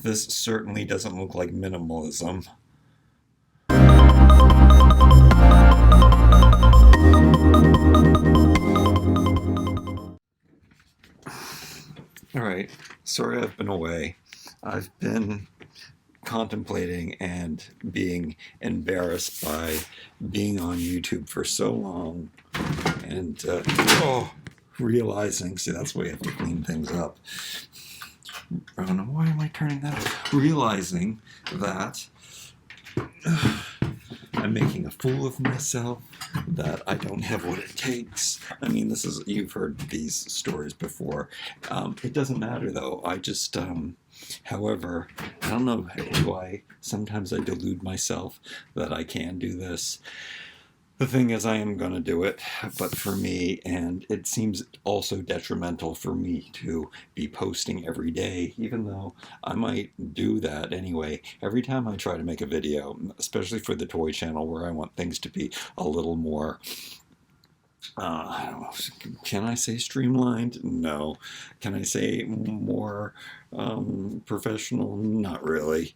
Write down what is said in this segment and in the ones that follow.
This certainly doesn't look like minimalism. Alright, sorry I've been away. I've been contemplating and being embarrassed by being on YouTube for so long and realizing, see, that's why you have to clean things up. I don't know, why am I turning that off? Realizing that I'm making a fool of myself, that I don't have what it takes. I mean, you've heard these stories before. It doesn't matter though. I just, however, I don't know why sometimes I delude myself that I can do this. The thing is, I am going to do it, but for me, and it seems also detrimental for me to be posting every day, even though I might do that anyway. Every time I try to make a video, especially for the toy channel where I want things to be a little more, I don't know, can I say streamlined? No. Can I say more professional? Not really.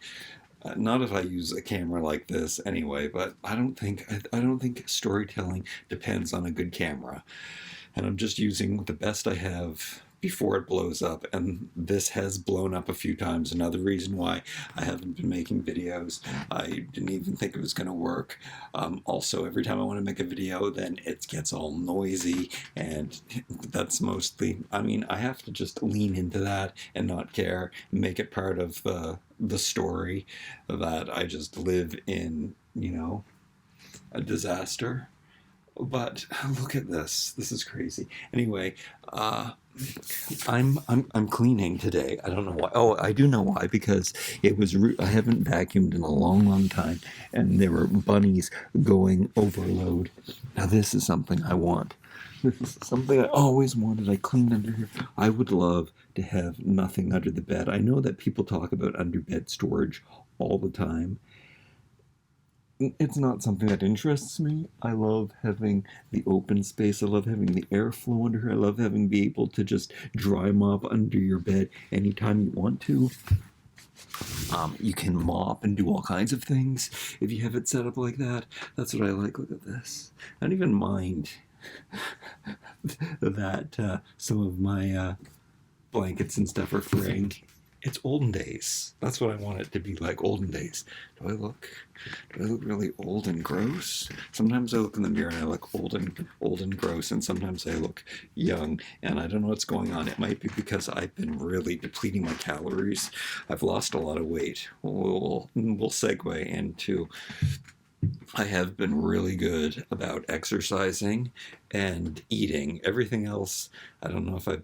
Not if I use a camera like this anyway, but I don't think storytelling depends on a good camera. And I'm just using the best I have before it blows up, and this has blown up a few times. Another reason why I haven't been making videos. I didn't even think it was going to work. Also, every time I want to make a video, then it gets all noisy, and that's mostly, I mean, I have to just lean into that and not care, make it part of the story that I just live in, a disaster. But look at this. This is crazy. Anyway, I'm cleaning today. I don't know why. Oh, I do know why, because I haven't vacuumed in a long time, and there were bunnies going overload. Now this is something I want. This is something I always wanted. I cleaned under here. I would love to have nothing under the bed. I know that people talk about underbed storage all the time. It's not something that interests me. I love having the open space. I love having the airflow under here. I love be able to just dry mop under your bed anytime you want to. You can mop and do all kinds of things if you have it set up like that. That's what I like. Look at this. I don't even mind that some of my blankets and stuff are fraying. It's olden days. That's what I want it to be like, olden days. Do I look really old and gross? Sometimes I look in the mirror and I look old and gross, and sometimes I look young, and I don't know what's going on. It might be because I've been really depleting my calories. I've lost a lot of weight. We'll segue into, I have been really good about exercising and eating. Everything else, I don't know if I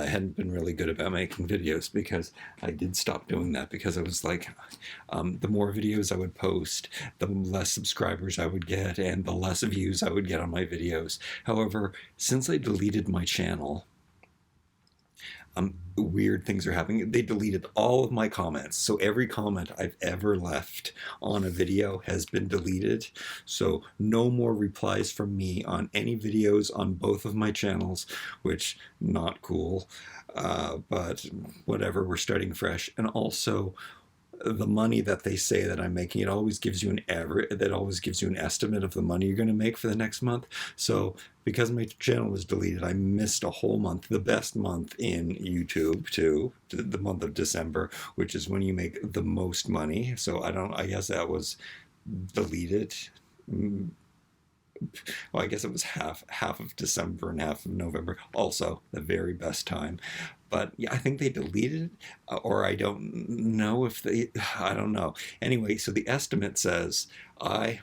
hadn't been really good about making videos, because I did stop doing that, because I was like, the more videos I would post, the less subscribers I would get, and the less views I would get on my videos. However, since I deleted my channel, weird things are happening. They deleted all of my comments. So every comment I've ever left on a video has been deleted. So no more replies from me on any videos on both of my channels, which not cool. But whatever, we're starting fresh. And also, the money that they say that I'm making, it always gives you an average, that always gives you an estimate of the money you're going to make for the next month. So because my channel was deleted, I missed a whole month, the best month in YouTube too, the month of December, which is when you make the most money. So I guess that was deleted. Well, I guess it was half of December and half of November. Also, the very best time. But yeah, I think they deleted it, or I don't know if I don't know. Anyway, so the estimate says I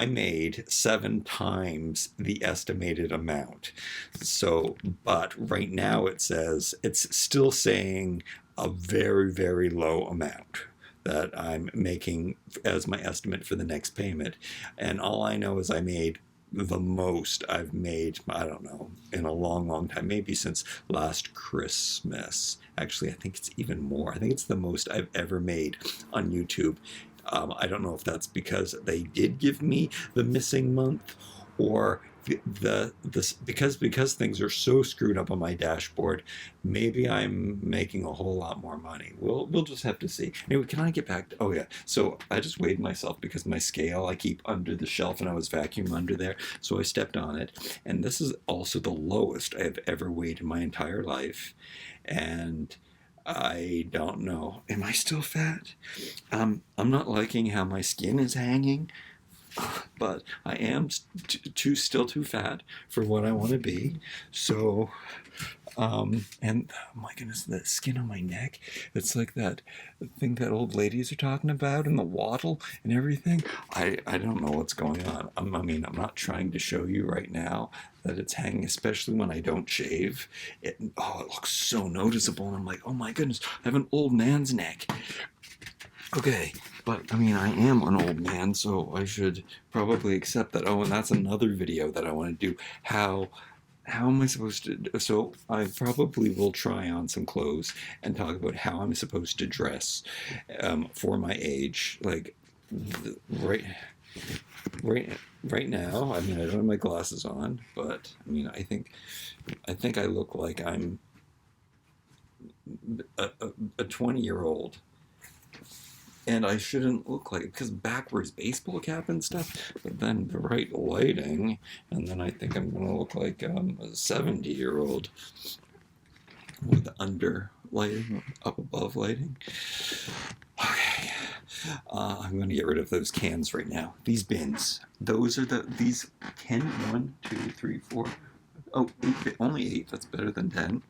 made 7 times the estimated amount. So, but right now it's still saying a very, very low amount that I'm making as my estimate for the next payment. And all I know is I made the most I've made, I don't know, in a long time, maybe since last Christmas. Actually, I think it's even more. I think it's the most I've ever made on YouTube. I don't know if that's because they did give me the missing month, or because things are so screwed up on my dashboard, maybe I'm making a whole lot more money. We'll just have to see. Anyway, can I get back to, oh yeah, so I just weighed myself because my scale I keep under the shelf and I was vacuuming under there, so I stepped on it, and this is also the lowest I have ever weighed in my entire life. And I don't know, am I still fat? I'm not liking how my skin is hanging, but I am still too fat for what I want to be. So, and oh my goodness, the skin on my neck, it's like that thing that old ladies are talking about, and the wattle and everything. I don't know what's going on. I mean, I'm not trying to show you right now that it's hanging, especially when I don't shave. It looks so noticeable, and I'm like, oh my goodness, I have an old man's neck. Okay, but I mean, I am an old man, so I should probably accept that. Oh, and that's another video that I want to do. How am I supposed to? So I probably will try on some clothes and talk about how I'm supposed to dress for my age. Like right, right now. I mean, I don't have my glasses on, but I mean, I think I look like I'm a 20-year-old. And I shouldn't look like it because backwards baseball cap and stuff, but then the right lighting, and then I think I'm going to look like a 70-year-old with under lighting, up above lighting. Okay, I'm going to get rid of those cans right now. These bins, those are these 10, 1, 2, 3, 4, oh, 8, only 8, that's better than 10,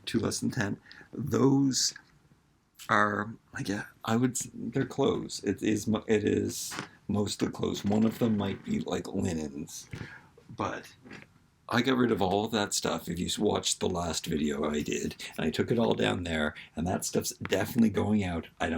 2 less than 10. Those are, they're clothes. It is mostly clothes. One of them might be like linens, but I got rid of all of that stuff. If you watched the last video I did, and I took it all down there, and that stuff's definitely going out. I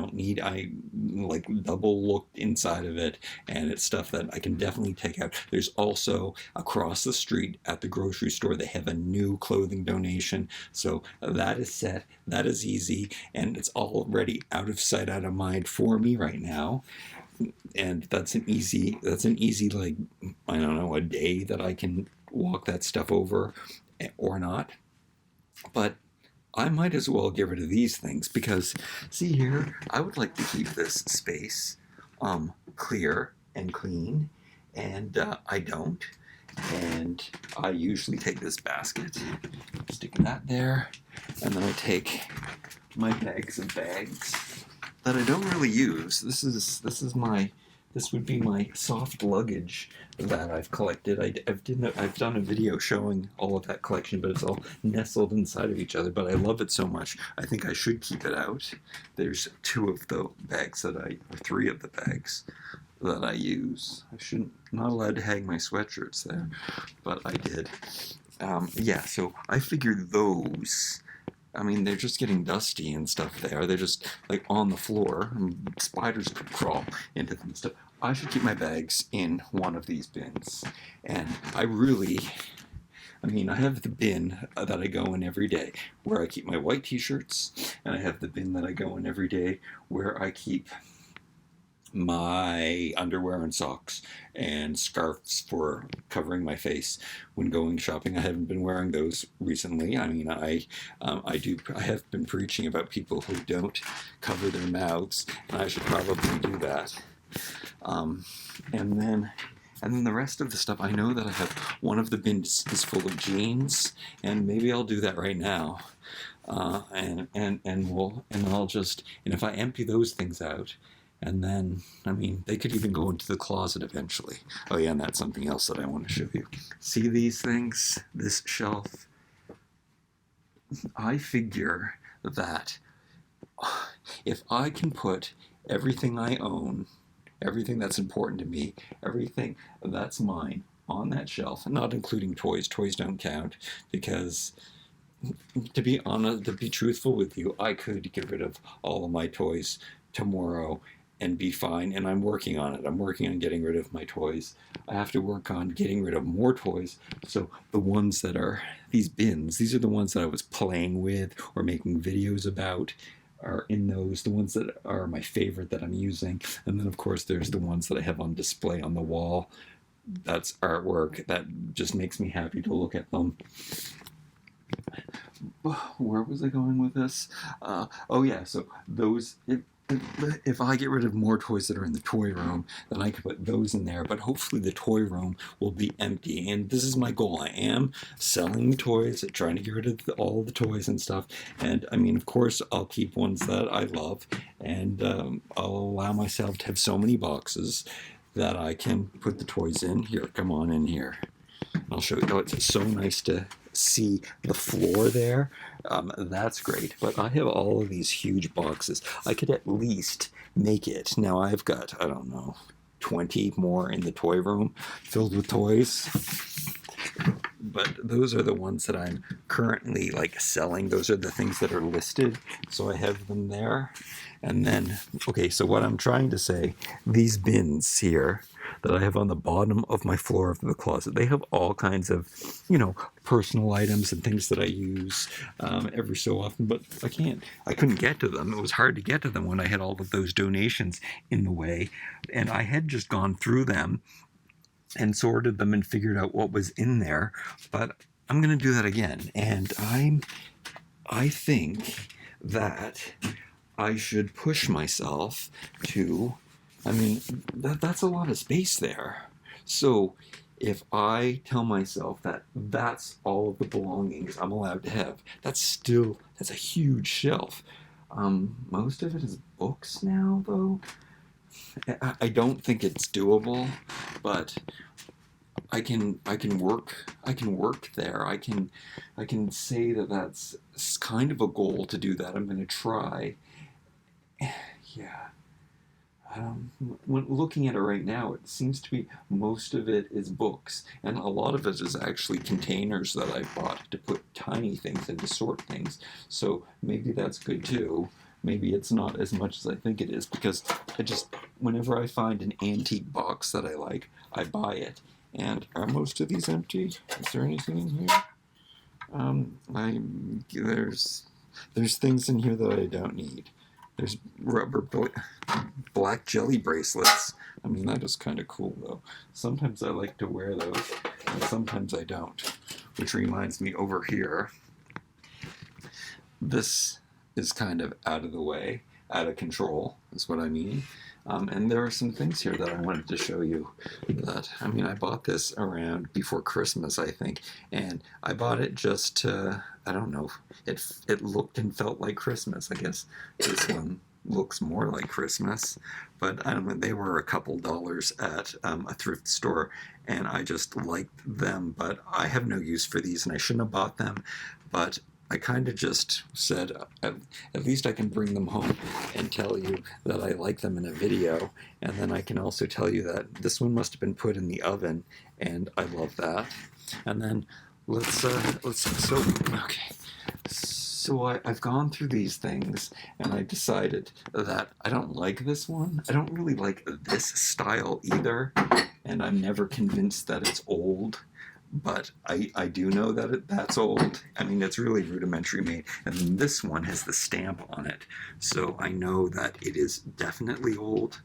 like double looked inside of it, and it's stuff that I can definitely take out. There's also across the street at the grocery store, they have a new clothing donation. So that is set, that is easy, and it's already out of sight, out of mind for me right now. And that's an easy like, I don't know, a day that I can walk that stuff over or not. But I might as well get rid of these things because, see here, I would like to keep this space clear and clean, and I don't. And I usually take this basket, stick that there, and then I take my bags of bags that I don't really use. This would be my soft luggage that I've collected. I've done a video showing all of that collection, but it's all nestled inside of each other. But I love it so much, I think I should keep it out. There's 2 of the bags or 3 of the bags that I use. Not allowed to hang my sweatshirts there, but I did. Yeah, so I figured those. I mean, they're just getting dusty and stuff there. They're just like on the floor. And spiders could crawl into them and stuff. I should keep my bags in one of these bins. And I have the bin that I go in every day where I keep my white t-shirts. And I have the bin that I go in every day where I keep my underwear and socks and scarves for covering my face when going shopping. I haven't been wearing those recently. I mean, I have been preaching about people who don't cover their mouths, and I should probably do that. And then the rest of the stuff, I know that I have one of the bins is full of jeans, and maybe I'll do that right now. And if I empty those things out, and then, I mean, they could even go into the closet eventually. Oh yeah, and that's something else that I want to show you. See these things? This shelf? I figure that if I can put everything I own, everything that's important to me, everything that's mine on that shelf, not including toys. Toys don't count because, to be honest, to be truthful with you, I could get rid of all of my toys tomorrow and be fine, and I'm working on it. I'm working on getting rid of my toys. I have to work on getting rid of more toys. So the ones that are these bins, these are the ones that I was playing with or making videos about, are in those. The ones that are my favorite that I'm using. And then of course there's the ones that I have on display on the wall that's artwork that just makes me happy to look at them. Where was I going with this? Oh yeah, so those, if I get rid of more toys that are in the toy room, then I can put those in there, but hopefully the toy room will be empty, and this is my goal. I am selling the toys, trying to get rid of all the toys and stuff, and I mean, of course, I'll keep ones that I love, and I'll allow myself to have so many boxes that I can put the toys in. Here, come on in here. I'll show you. Oh, it's so nice to see the floor there. That's great. But I have all of these huge boxes. I could at least make it. Now I've got, I don't know, 20 more in the toy room filled with toys. But those are the ones that I'm currently like selling. Those are the things that are listed. So I have them there. And then, okay, so what I'm trying to say, these bins here that I have on the bottom of my floor of the closet, they have all kinds of, personal items and things that I use every so often, but I couldn't get to them. It was hard to get to them when I had all of those donations in the way. And I had just gone through them and sorted them and figured out what was in there, but I'm going to do that again. And I think that I should push myself to, that's a lot of space there. So if I tell myself that that's all of the belongings I'm allowed to have, that's a huge shelf. Most of it is books now, though. I don't think it's doable, but I can work there. I can say that that's kind of a goal to do that. I'm going to try. Yeah. When looking at it right now, it seems to be most of it is books, and a lot of it is actually containers that I bought to put tiny things and to sort things. So maybe that's good too. Maybe it's not as much as I think it is, because whenever I find an antique box that I like, I buy it. And are most of these empty? Is there anything in here? There's things in here that I don't need. There's black jelly bracelets. That is kind of cool, though. Sometimes I like to wear those, and sometimes I don't. Which reminds me, over here, this is kind of out of the way, out of control, is what I mean. And there are some things here that I wanted to show you that, I bought this around before Christmas, I think, and I bought it just to, I don't know, it looked and felt like Christmas. I guess this one looks more like Christmas, but I don't know, they were a couple dollars at a thrift store, and I just liked them, but I have no use for these, and I shouldn't have bought them, but I kind of just said, at least I can bring them home and tell you that I like them in a video, and then I can also tell you that this one must have been put in the oven, and I love that. And then so I've gone through these things, and I decided that I don't like this one. I don't really like this style either, and I'm never convinced that it's old. But I do know that that's old. It's really rudimentary made. And then this one has the stamp on it. So I know that it is definitely old.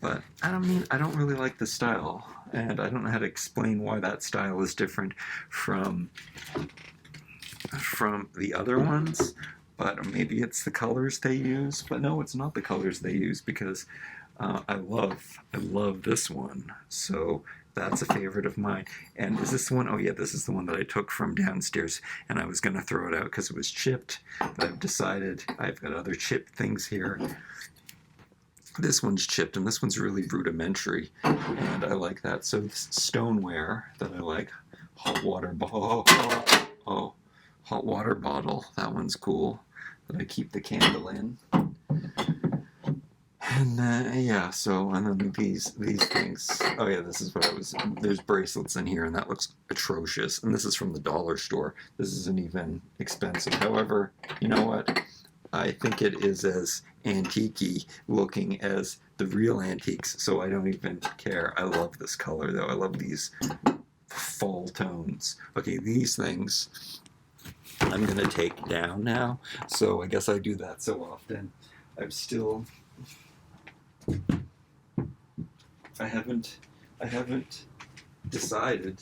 But I don't really like the style. And I don't know how to explain why that style is different from the other ones. But maybe it's the colors they use. But no, it's not the colors they use, because I love this one. So that's a favorite of mine. And is this one? Oh yeah, this is the one that I took from downstairs, and I was going to throw it out because it was chipped, but I've decided I've got other chipped things here. This one's chipped, and this one's really rudimentary, and I like that. So this stoneware that I like, hot water bottle. Hot water bottle. That one's cool. That I keep the candle in. And then, and then these things. Oh yeah, this is what there's bracelets in here, and that looks atrocious. And this is from the dollar store. This isn't even expensive. However, you know what? I think it is as antique-y looking as the real antiques, so I don't even care. I love this color, though. I love these fall tones. Okay, these things I'm going to take down now, so I guess I do that so often. I haven't decided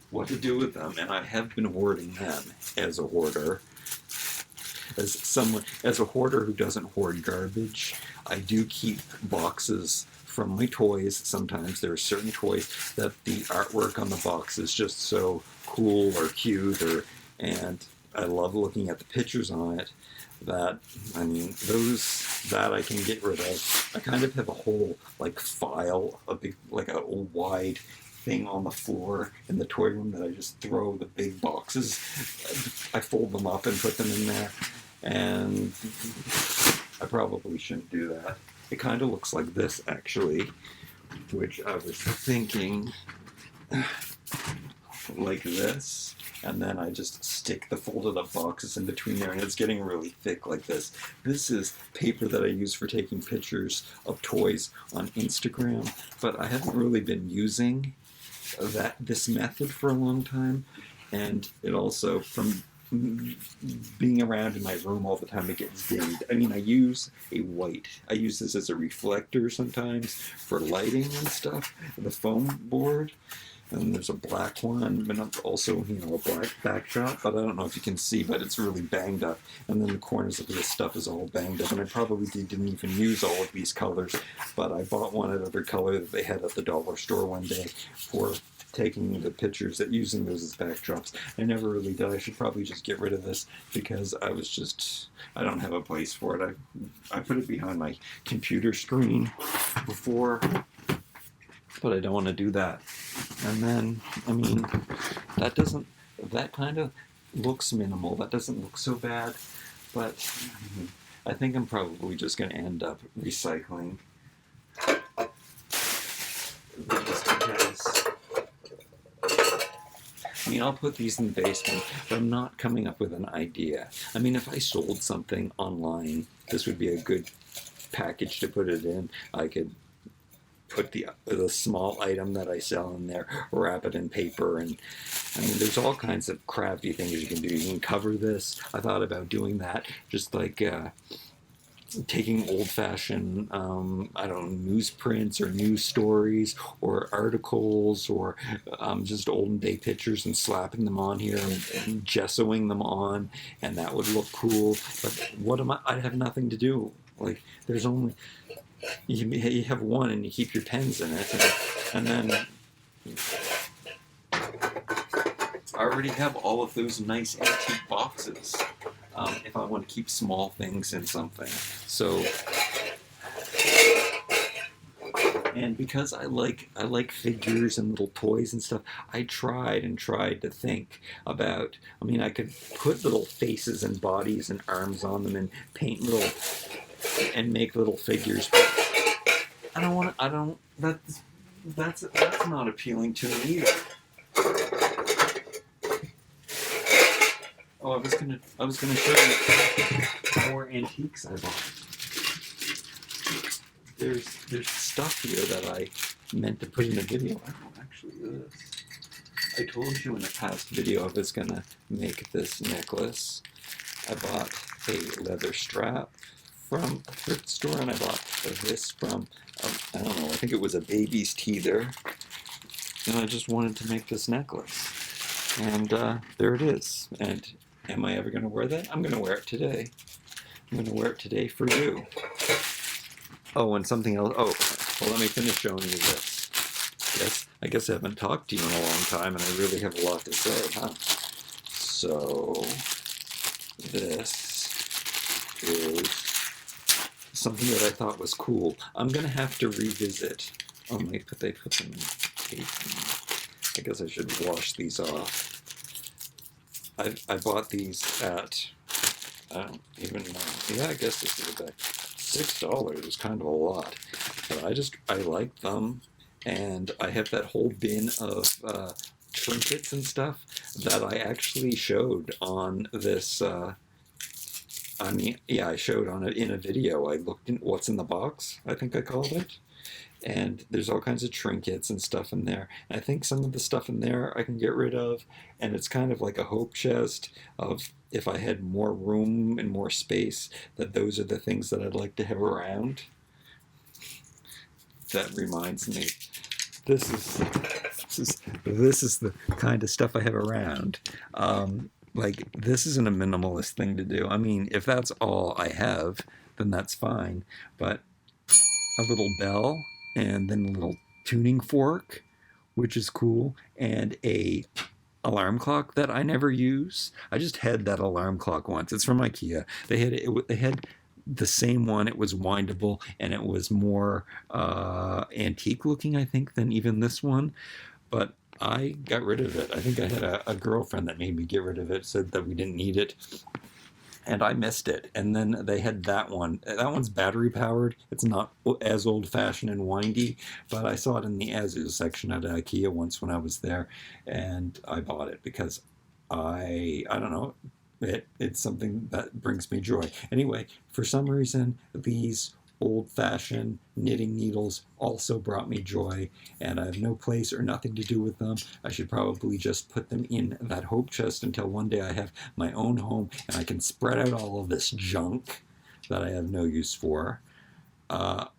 what to do with them, and I have been hoarding them as a hoarder. As a hoarder who doesn't hoard garbage, I do keep boxes from my toys. Sometimes there are certain toys that the artwork on the box is just so cool or cute, and I love looking at the pictures on it. That, I mean, those that I can get rid of. I kind of have a whole like file, a big like a wide thing on the floor in the toy room that I just throw the big boxes. I fold them up and put them in there. And I probably shouldn't do that. It kind of looks like this, actually, which I was thinking like this. And then I just stick the folded up boxes in between there, and it's getting really thick like this. This is paper that I use for taking pictures of toys on Instagram, but I haven't really been using this method for a long time. And it also, from being around in my room all the time, it gets dimmed. I mean, I use this as a reflector sometimes for lighting and stuff, the foam board. And there's a black one, but also, a black backdrop, but I don't know if you can see, but it's really banged up. And then the corners of this stuff is all banged up, and I probably didn't even use all of these colors, but I bought one another color that they had at the dollar store one day for taking the pictures, using those as backdrops. I never really did. I should probably just get rid of this because I don't have a place for it. I put it behind my computer screen before, but I don't want to do that. And then, I mean, that kind of looks minimal. That doesn't look so bad, but I think I'm probably just going to end up recycling these because, I mean, I'll put these in the basement, but I'm not coming up with an idea. I mean, if I sold something online, this would be a good package to put it in. I could put the small item that I sell in there, wrap it in paper, and I mean, there's all kinds of crafty things you can do. You can cover this. I thought about doing that, just like taking old-fashioned, newsprints or news stories or articles or just olden-day pictures and slapping them on here and gessoing them on, and that would look cool. But I have nothing to do. Like, there's only... You have one and you keep your pens in it, and then I already have all of those nice antique boxes if I want to keep small things in something. So, and because I like figures and little toys and stuff, I tried to think about, I mean, I could put little faces and bodies and arms on them and paint and make little figures, but that's not appealing to me either. Oh, I was gonna show you more antiques I bought. There's stuff here that I meant to put in a video. I don't actually do this. I told you in a past video I was gonna make this necklace. I bought a leather strap from a thrift store, and I bought this from, I don't know, I think it was a baby's teether, and I just wanted to make this necklace, and there it is. And am I ever going to wear that? I'm going to wear it today. I'm going to wear it today for you. Oh, and something else. Oh, well, let me finish showing you this. Yes, I guess I haven't talked to you in a long time, and I really have a lot to say, huh? So, this is something that I thought was cool. I'm gonna have to revisit. Oh, they put them in tape. I guess I should wash these off. I bought these at, I don't even know. Yeah, I guess this is about $6. It's kind of a lot, but I like them, and I have that whole bin of trinkets and stuff that I actually showed on this. I showed on it in a video. I looked in what's in the box, I think I called it. And there's all kinds of trinkets and stuff in there. And I think some of the stuff in there I can get rid of. And it's kind of like a hope chest of if I had more room and more space, that those are the things that I'd like to have around. That reminds me. This is this is the kind of stuff I have around. Like, this isn't a minimalist thing to do. I mean, if that's all I have, then that's fine. But a little bell, and then a little tuning fork, which is cool, and a alarm clock that I never use. I just had that alarm clock once. It's from IKEA. They had the same one. It was windable, and it was more antique looking, I think, than even this one. But I got rid of it. I think I had a girlfriend that made me get rid of it, said that we didn't need it. And I missed it. And then they had that one. That one's battery powered. It's not as old fashioned and windy, but I saw it in the as-is section at IKEA once when I was there, and I bought it because I don't know, it's something that brings me joy. Anyway, for some reason, these old-fashioned knitting needles also brought me joy, and I have no place or nothing to do with them. I should probably just put them in that hope chest until one day I have my own home and I can spread out all of this junk that I have no use for. I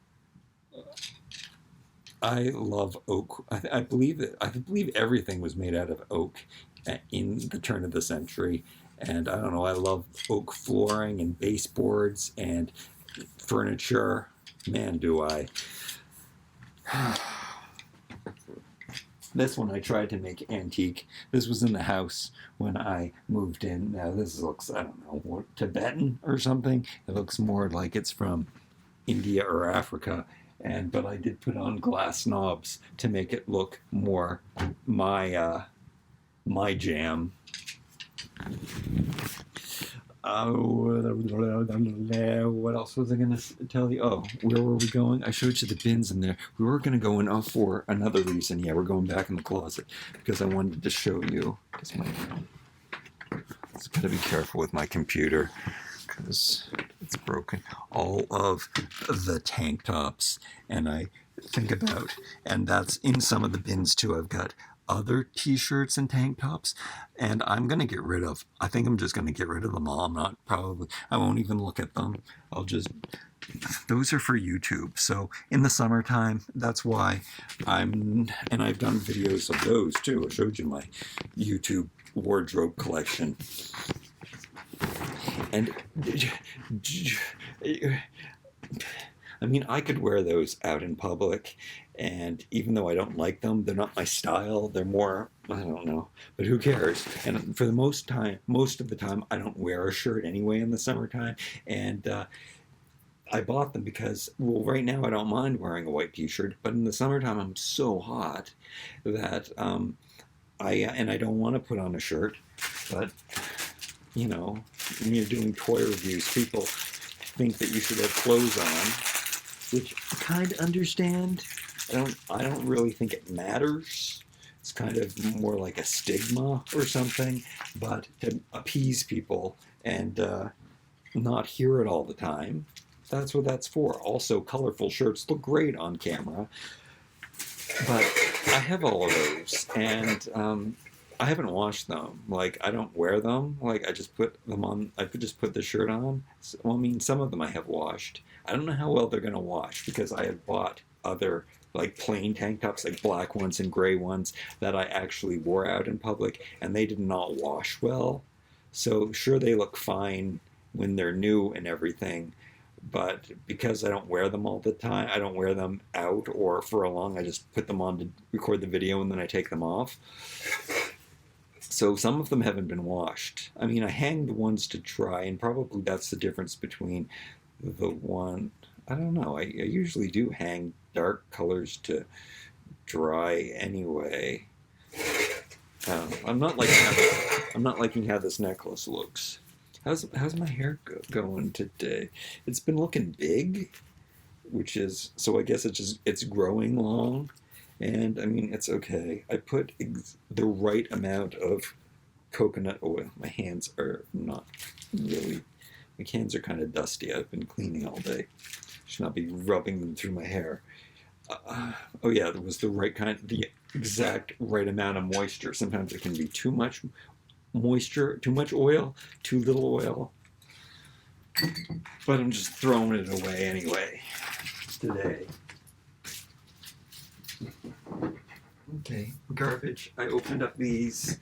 love oak. I believe everything was made out of oak in the turn of the century, and I don't know, I love oak flooring and baseboards and furniture. Man, do I. This one I tried to make antique. This was in the house when I moved in. Now this looks, I don't know, what, Tibetan or something. It looks more like it's from India or Africa. But I did put on glass knobs to make it look more my jam. What else was I going to tell you? Oh, where were we going? I showed you the bins in there. We were going to go in for another reason. Yeah, we're going back in the closet because I wanted to show you. Just got to be careful with my computer because it's broken. All of the tank tops, and I think about, and that's in some of the bins too. I've got other t-shirts and tank tops, and I think I'm just going to get rid of them all. I won't even look at them. Those are for YouTube. So in the summertime, that's why and I've done videos of those too. I showed you my YouTube wardrobe collection. And I mean, I could wear those out in public, and even though I don't like them, they're not my style. They're more, I don't know, but who cares? And for the most of the time, I don't wear a shirt anyway in the summertime. And I bought them because, well, right now I don't mind wearing a white t-shirt, but in the summertime I'm so hot that I don't want to put on a shirt. But you know, when you're doing toy reviews, people think that you should have clothes on, which I kind of understand. I don't really think it matters. It's kind of more like a stigma or something, but to appease people and not hear it all the time, that's what that's for. Also, colorful shirts look great on camera, but I have all of those, and I haven't washed them. Like, I don't wear them. Like, I just put them on. I could just put the shirt on. Well, I mean, some of them I have washed. I don't know how well they're going to wash because I have bought other, like, plain tank tops, like black ones and gray ones that I actually wore out in public, and they did not wash well. So, sure, they look fine when they're new and everything, but because I don't wear them all the time, I don't wear them out or for a long, I just put them on to record the video and then I take them off. So some of them haven't been washed. I mean, I hang the ones to dry, and probably that's the difference between the one, I don't know, I usually do hang dark colors to dry anyway. I'm not liking how this necklace looks. How's my hair going today? It's been looking big, which is, so I guess it's growing long. And I mean, it's okay. I put the right amount of coconut oil. My hands are not really, my hands are kind of dusty. I've been cleaning all day. Should not be rubbing them through my hair. Oh yeah, there was the exact right amount of moisture. Sometimes it can be too much moisture, too much oil, too little oil. But I'm just throwing it away anyway today. Okay, garbage. I opened up these.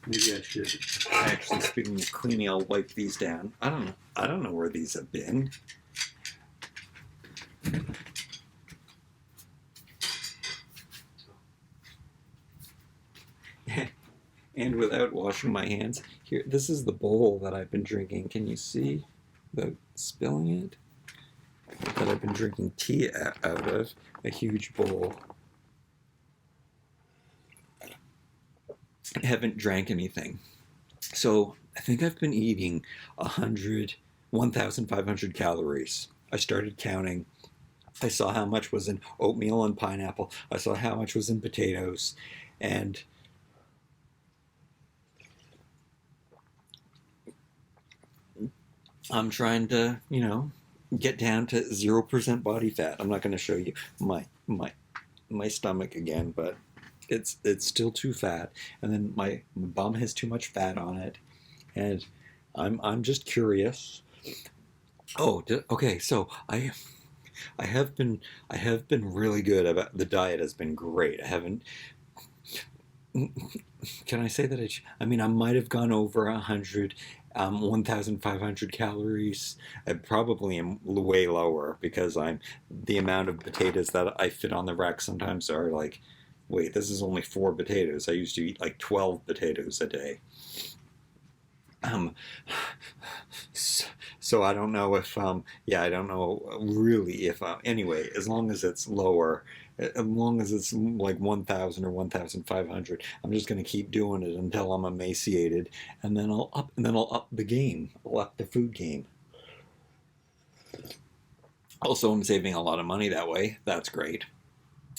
Maybe I should actually, speaking of cleaning, I'll wipe these down. I don't know. I don't know where these have been. And without washing my hands, here. This is the bowl that I've been drinking. Can you see the spilling it? That I've been drinking tea out of. A huge bowl. I haven't drank anything. So I think I've been eating 1,500 calories. I started counting. I saw how much was in oatmeal and pineapple. I saw how much was in potatoes. And I'm trying to, get down to 0% body fat. I'm not going to show you my stomach again, but it's still too fat, and then my bum has too much fat on it, and I'm just curious. Oh, okay. So I have been really good about the diet. Has been great. I haven't. Can I say that I mean, I might have gone over 1,500 calories. I probably am way lower because the amount of potatoes that I fit on the rack sometimes are like, wait, this is only 4 potatoes. I used to eat like 12 potatoes a day. Um, so I don't know if, I don't know really if, anyway, as long as it's lower, as long as it's like 1,000 or 1,500, I'm just going to keep doing it until I'm emaciated, and then I'll up the game. I'll up the food game. Also, I'm saving a lot of money that way. That's great.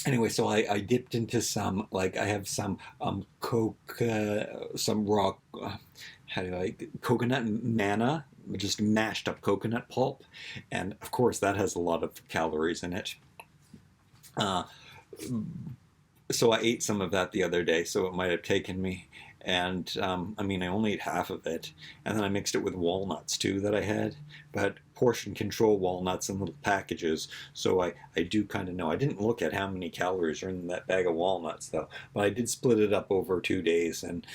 Anyway, so I dipped into some, like, I have some some raw, how do I, coconut manna, just mashed up coconut pulp, and of course that has a lot of calories in it. Uh, so I ate some of that the other day, so it might have taken me. And I mean, I only ate half of it, and then I mixed it with walnuts too that I had, but portion control walnuts in little packages. So I do kind of know. I didn't look at how many calories are in that bag of walnuts though, but I did split it up over 2 days. And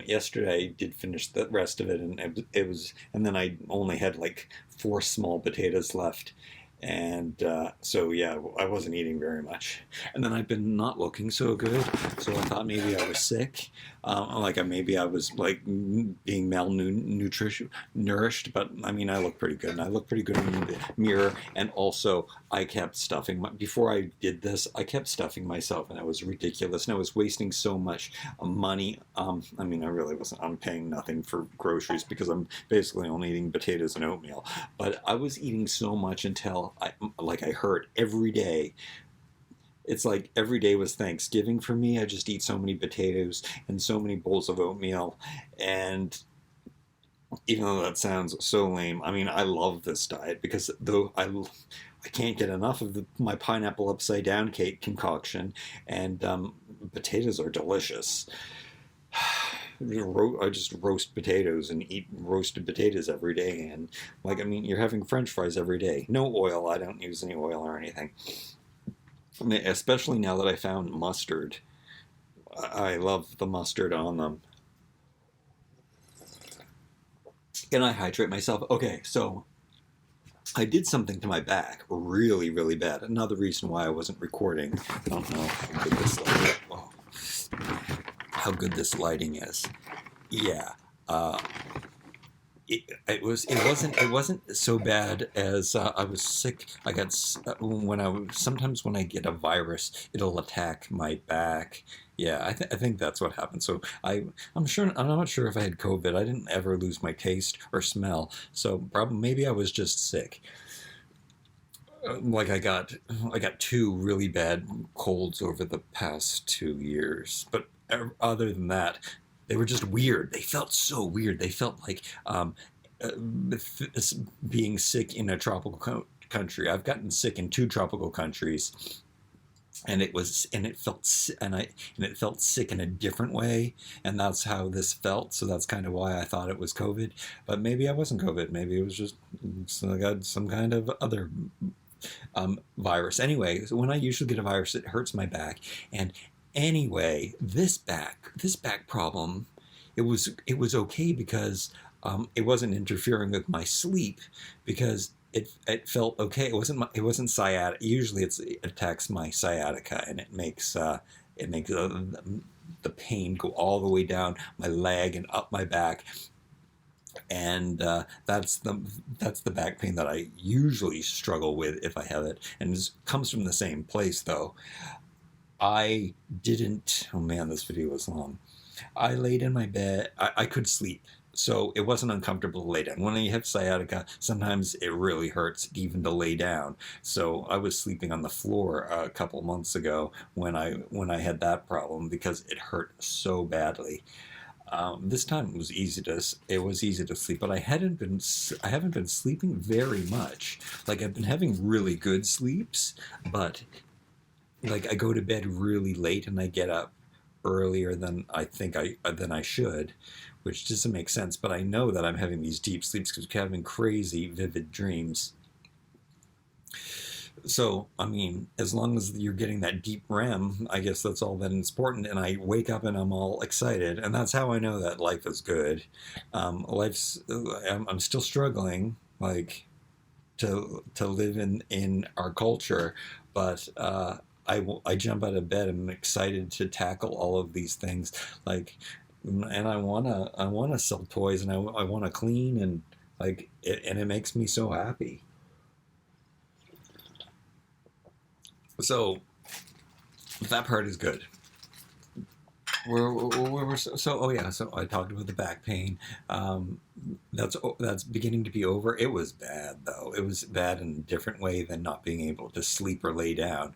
yesterday I did finish the rest of it, and it was, and then I only had like 4 small potatoes left. And so yeah, I wasn't eating very much, and then I've been not looking so good, so I thought maybe I was sick, like maybe I was like being malnutrition nourished, but I mean I look pretty good, and I look pretty good in the mirror. And also I kept stuffing before I did this, I kept stuffing myself, and it was ridiculous, and I was wasting so much money. I mean, I really wasn't. I'm paying nothing for groceries because I'm basically only eating potatoes and oatmeal, but I was eating so much until I hurt every day. It's like every day was Thanksgiving for me. I just eat so many potatoes and so many bowls of oatmeal. And even though that sounds so lame, I mean, I love this diet because though I can't get enough of my pineapple upside down cake concoction, and potatoes are delicious. I just roast potatoes and eat roasted potatoes every day, and like, I mean, you're having French fries every day. No oil. I don't use any oil or anything. I mean, especially now that I found mustard. I love the mustard on them. And I hydrate myself. Okay, so I did something to my back really, really bad. Another reason why I wasn't recording. I don't know how good this lighting is. Yeah. It wasn't so bad as I was sick. I got sometimes when I get a virus, it'll attack my back. Yeah, I think that's what happened. So I'm not sure if I had COVID. I didn't ever lose my taste or smell. So probably maybe I was just sick. Like, I got 2 really bad colds over the past 2 years, but other than that, they were just weird. They felt so weird. They felt like uh, being sick in a tropical country. I've gotten sick in 2 tropical countries, and it felt sick in a different way, and that's how this felt. So that's kind of why I thought it was COVID. But maybe I wasn't COVID. Maybe it was just, I got some kind of other virus. Anyway, so when I usually get a virus, it hurts my back, and Anyway, this back problem, it was okay because it wasn't interfering with my sleep because it felt okay. It wasn't sciatica. Usually it attacks my sciatica and it makes the pain go all the way down my leg and up my back, and that's the back pain that I usually struggle with if I have it, and it comes from the same place though. I didn't. Oh man, this video was long. I laid in my bed. I could sleep, so it wasn't uncomfortable to lay down. When you have sciatica, sometimes it really hurts even to lay down. So I was sleeping on the floor a couple months ago when I had that problem because it hurt so badly. This time it was easy to sleep, but I haven't been sleeping very much. Like I've been having really good sleeps, but like I go to bed really late and I get up earlier than I should, which doesn't make sense. But I know that I'm having these deep sleeps because I'm having crazy vivid dreams. So I mean, as long as you're getting that deep REM, I guess that's all that is important. And I wake up and I'm all excited, and that's how I know that life is good. Life's I'm still struggling, like to live in our culture, but I jump out of bed. I'm excited to tackle all of these things, like, and I wanna sell toys, and I wanna clean, and and it makes me so happy. So that part is good. Oh yeah, so I talked about the back pain. Um, that's beginning to be over. It was bad though. It was bad in a different way than not being able to sleep or lay down.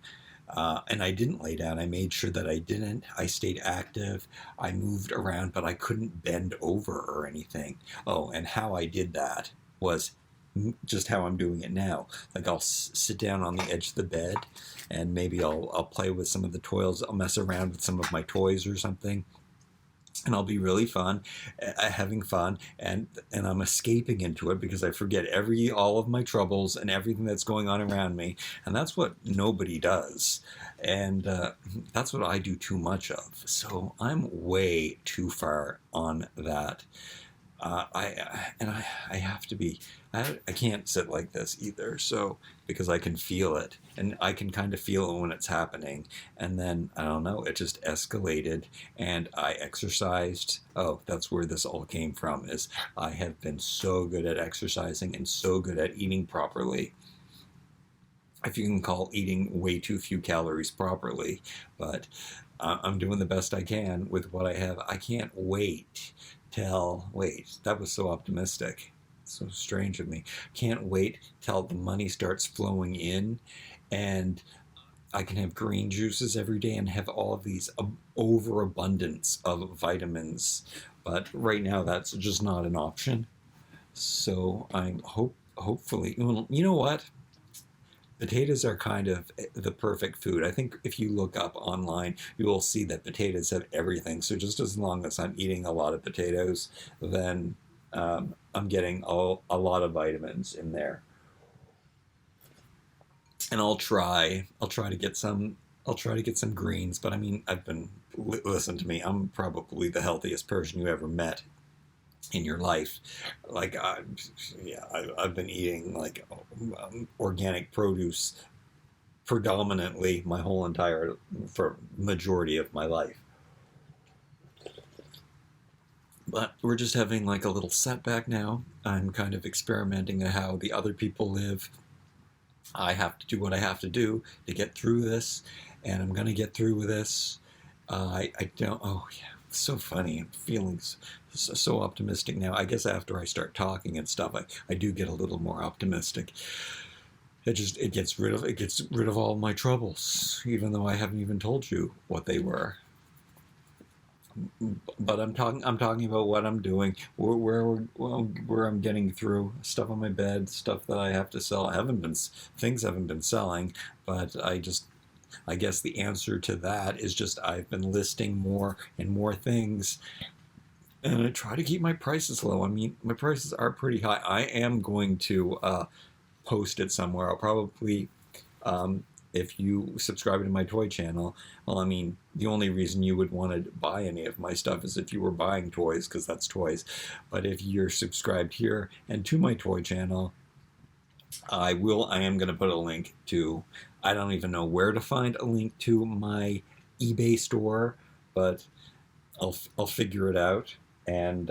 And I didn't lay down. I made sure that I didn't. I stayed active. I moved around, but I couldn't bend over or anything. Oh, and how I did that was just how I'm doing it now. Like I'll sit down on the edge of the bed, and maybe I'll play with some of the toys. I'll mess around with some of my toys or something, and I'll be really having fun, and I'm escaping into it because I forget all of my troubles and everything that's going on around me, and that's what nobody does, and that's what I do too much of. So I'm way too far on that. I have to be. I can't sit like this either. So because I can feel it, and I can kind of feel it when it's happening, and then I don't know. It just escalated, and I exercised. Oh, that's where this all came from. Is I have been so good at exercising and so good at eating properly, if you can call eating way too few calories properly. But I'm doing the best I can with what I have. I can't wait, that was so optimistic. So strange of me. Can't wait till the money starts flowing in, and I can have green juices every day and have all of these overabundance of vitamins. But right now, that's just not an option. So hopefully, well, you know what? Potatoes are kind of the perfect food. I think if you look up online, you will see that potatoes have everything. So just as long as I'm eating a lot of potatoes, then I'm getting a lot of vitamins in there. And I'll try to get some. I'll try to get some greens. But I mean, listen to me. I'm probably the healthiest person you ever met in your life. Like, yeah, I've been eating like organic produce predominantly my whole entire for majority of my life. But we're just having like a little setback now. I'm kind of experimenting on how the other people live. I have to do what I have to do to get through this, and I'm gonna get through with this. I don't. Oh yeah, it's so funny. I'm feeling so optimistic now. I guess after I start talking and stuff, I do get a little more optimistic. It gets rid of all my troubles, even though I haven't even told you what they were. But I'm talking about what I'm doing, where I'm getting through stuff on my bed, stuff that I have to sell. Things haven't been selling, but I guess the answer to that is just I've been listing more and more things, and I try to keep my prices low. I mean, my prices are pretty high. I am going to post it somewhere. I'll probably um, if you subscribe to my toy channel, well, I mean, the only reason you would want to buy any of my stuff is if you were buying toys, because that's toys. But if you're subscribed here and to my toy channel, I am going to put a link to, I don't even know where to find a link to my eBay store, but I'll figure it out, and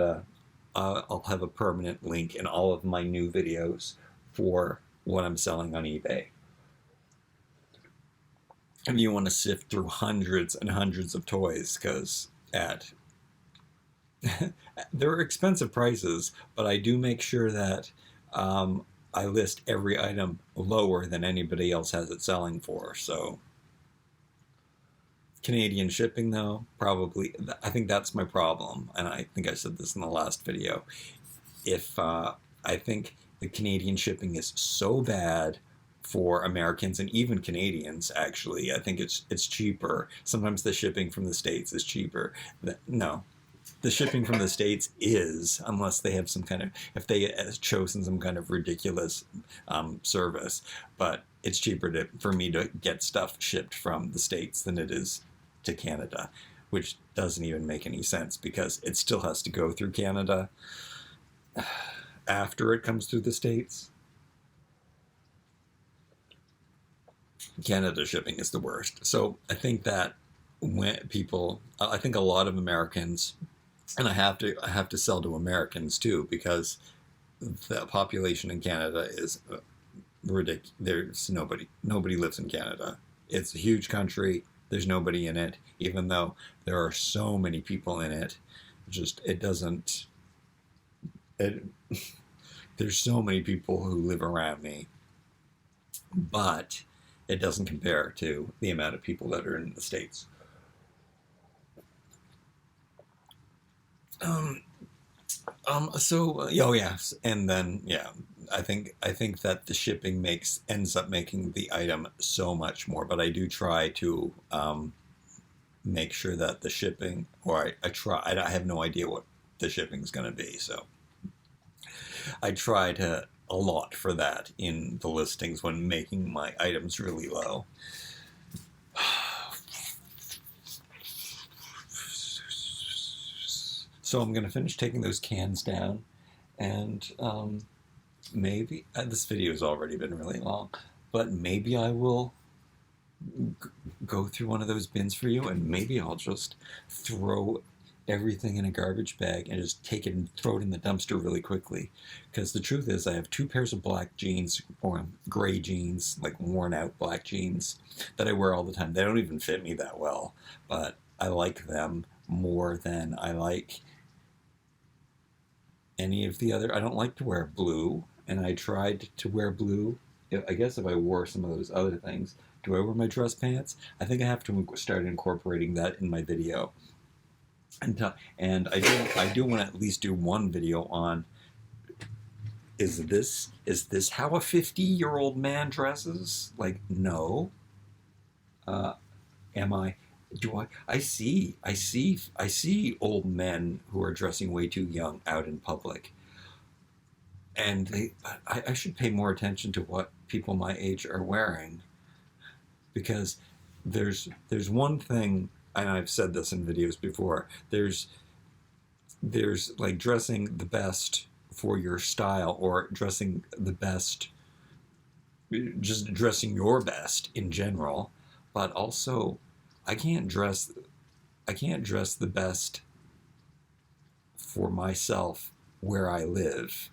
I'll have a permanent link in all of my new videos for what I'm selling on eBay. If you want to sift through hundreds and hundreds of toys, because they're expensive prices, but I do make sure that I list every item lower than anybody else has it selling for. So Canadian shipping, though, probably, I think that's my problem, and I think I said this in the last video. If I think the Canadian shipping is so bad for Americans and even Canadians, actually. I think it's cheaper. Sometimes the shipping from the States is cheaper. No, the shipping from the States is, unless they have some kind of, if they have chosen some kind of ridiculous service, but it's cheaper for me to get stuff shipped from the States than it is to Canada, which doesn't even make any sense because it still has to go through Canada after it comes through the States. Canada shipping is the worst. So I think that I think a lot of Americans, and I have to sell to Americans too, because the population in Canada is ridiculous. There's nobody lives in Canada. It's a huge country. There's nobody in it, even though there are so many people in it. There's so many people who live around me, but it doesn't compare to the amount of people that are in the States. Yes, and then I think that the shipping ends up making the item so much more. But I do try to make sure that the shipping, or I have no idea what the shipping is going to be, so I try to allot for that in the listings when making my items really low. So I'm going to finish taking those cans down, and maybe this video has already been really long, but maybe I will go through one of those bins for you, and maybe I'll just throw everything in a garbage bag and just take it and throw it in the dumpster really quickly. Because the truth is, I have 2 pairs of black jeans, or gray jeans, like worn out black jeans, that I wear all the time. They don't even fit me that well, but I like them more than I like any of the other. I don't like to wear blue, and I tried to wear blue. I guess if I wore some of those other things, do I wear my dress pants? I think I have to start incorporating that in my video. And I do want to at least do one video on, is this how a 50-year-old man dresses? Like, no. I see old men who are dressing way too young out in public. And I should pay more attention to what people my age are wearing, because there's one thing, and I've said this in videos before, there's like dressing the best for your style, or dressing the best, just dressing your best in general, but also I can't dress the best for myself where I live,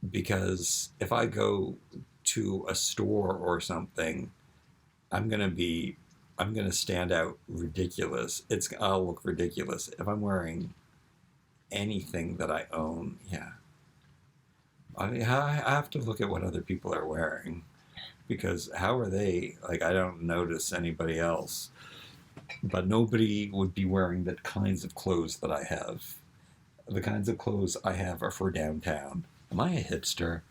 because if I go to a store or something, I'm gonna stand out ridiculous. I'll look ridiculous if I'm wearing anything that I own. Yeah, I have to look at what other people are wearing, because how are they? Like, I don't notice anybody else, but nobody would be wearing the kinds of clothes that I have. The kinds of clothes I have are for downtown. Am I a hipster?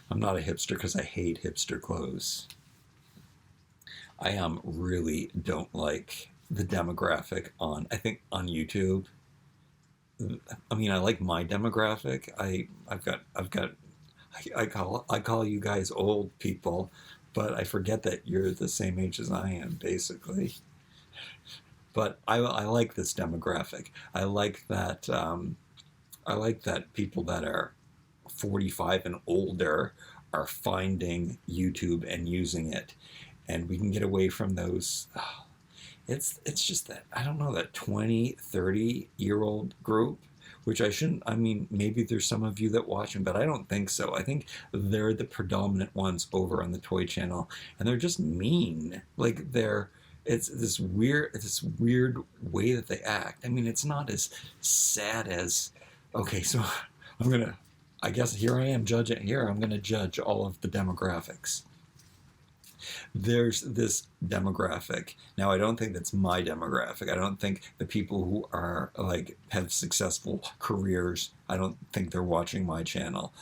I'm not a hipster because I hate hipster clothes. I really don't like the demographic on YouTube. I mean, I like my demographic. I call you guys old people, but I forget that you're the same age as I am, basically. But I like this demographic. I like that. I like that people that are 45 and older are finding YouTube and using it, and we can get away from those. It's just that, I don't know, that 20, 30-year-old group, which I shouldn't, I mean, maybe there's some of you that watch them, but I don't think so. I think they're the predominant ones over on the Toy Channel, and they're just mean. Like, it's this weird way that they act. I mean, it's not as sad as, okay, so I guess here I am judging, here I'm going to judge all of the demographics. There's this demographic. Now, I don't think that's my demographic. I don't think the people who are like have successful careers, I don't think they're watching my channel.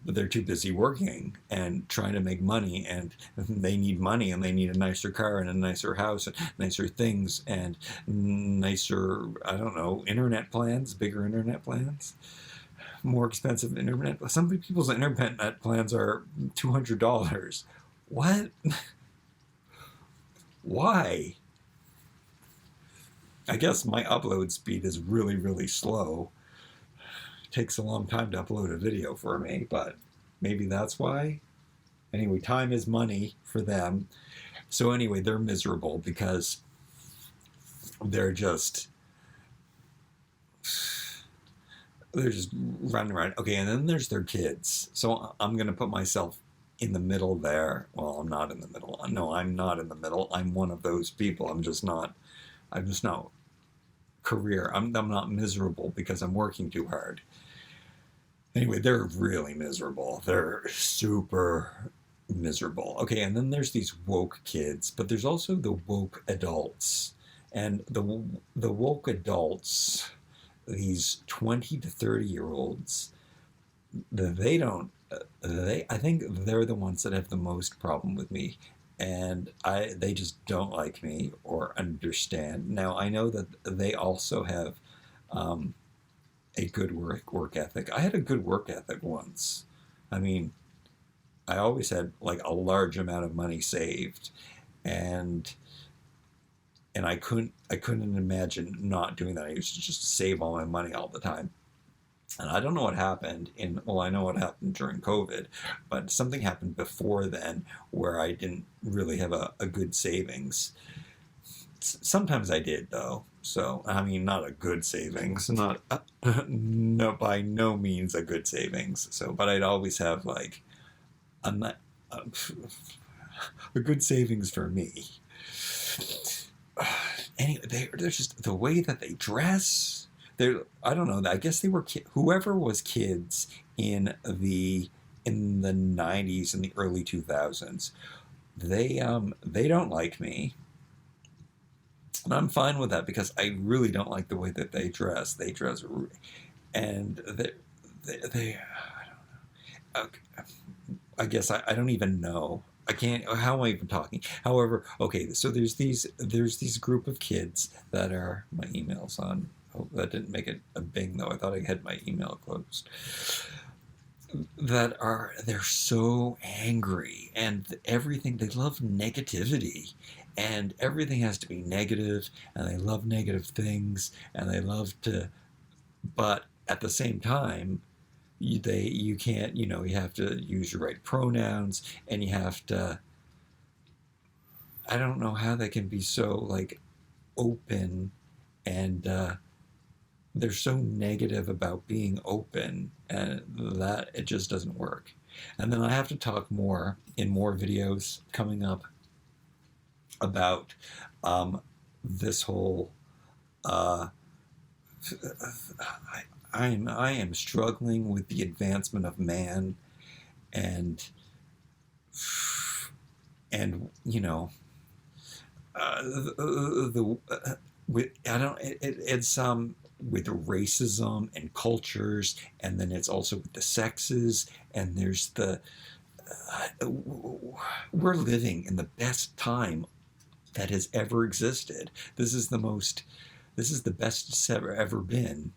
But they're too busy working and trying to make money, and they need money, and they need a nicer car and a nicer house and nicer things and nicer, I don't know, internet plans, bigger internet plans, more expensive internet. Some people's internet plans are $200. What? Why? I guess my upload speed is really, really slow. It takes a long time to upload a video for me, but maybe that's why. Anyway, time is money for them. So anyway, they're miserable because they're just running around. Okay, and then there's their kids. So I'm going to put myself in the middle there. Well, I'm not in the middle. No, I'm not in the middle. I'm one of those people. I'm just not career. I'm not miserable because I'm working too hard. Anyway, they're really miserable. They're super miserable. Okay, and then there's these woke kids, but there's also the woke adults. And the woke adults, these 20 to 30-year-olds, I think they're the ones that have the most problem with me, and they just don't like me or understand. Now, I know that they also have a good work ethic. I had a good work ethic once. I mean, I always had like a large amount of money saved, and I couldn't imagine not doing that. I used to just save all my money all the time. And I don't know what happened I know what happened during COVID, but something happened before then where I didn't really have a good savings. Sometimes I did, though. So, I mean, not a good savings, not, no, by no means a good savings. So, but I'd always have like a good savings for me. Anyway, they're just, the way that they dress, I don't know. I guess they were whoever was kids in the 90s and the early 2000s. They don't like me, and I'm fine with that because I really don't like the way that they dress. They dress, and they I don't know. I guess I don't even know. I can't. How am I even talking? However, okay. So there's these group of kids that are my emails on. Oh, that didn't make it a bing though. I thought I had my email closed. They're so angry, and everything, they love negativity, and everything has to be negative, and they love negative things, and they love to, but at the same time, you can't, you have to use your right pronouns, and you have to, I don't know how they can be so like open, and they're so negative about being open, and that it just doesn't work. And then I have to talk more in more videos coming up about this whole I am struggling with the advancement of man, and it's with racism and cultures, and then it's also with the sexes, and there's we're living in the best time that has ever existed. This is the best it's ever been.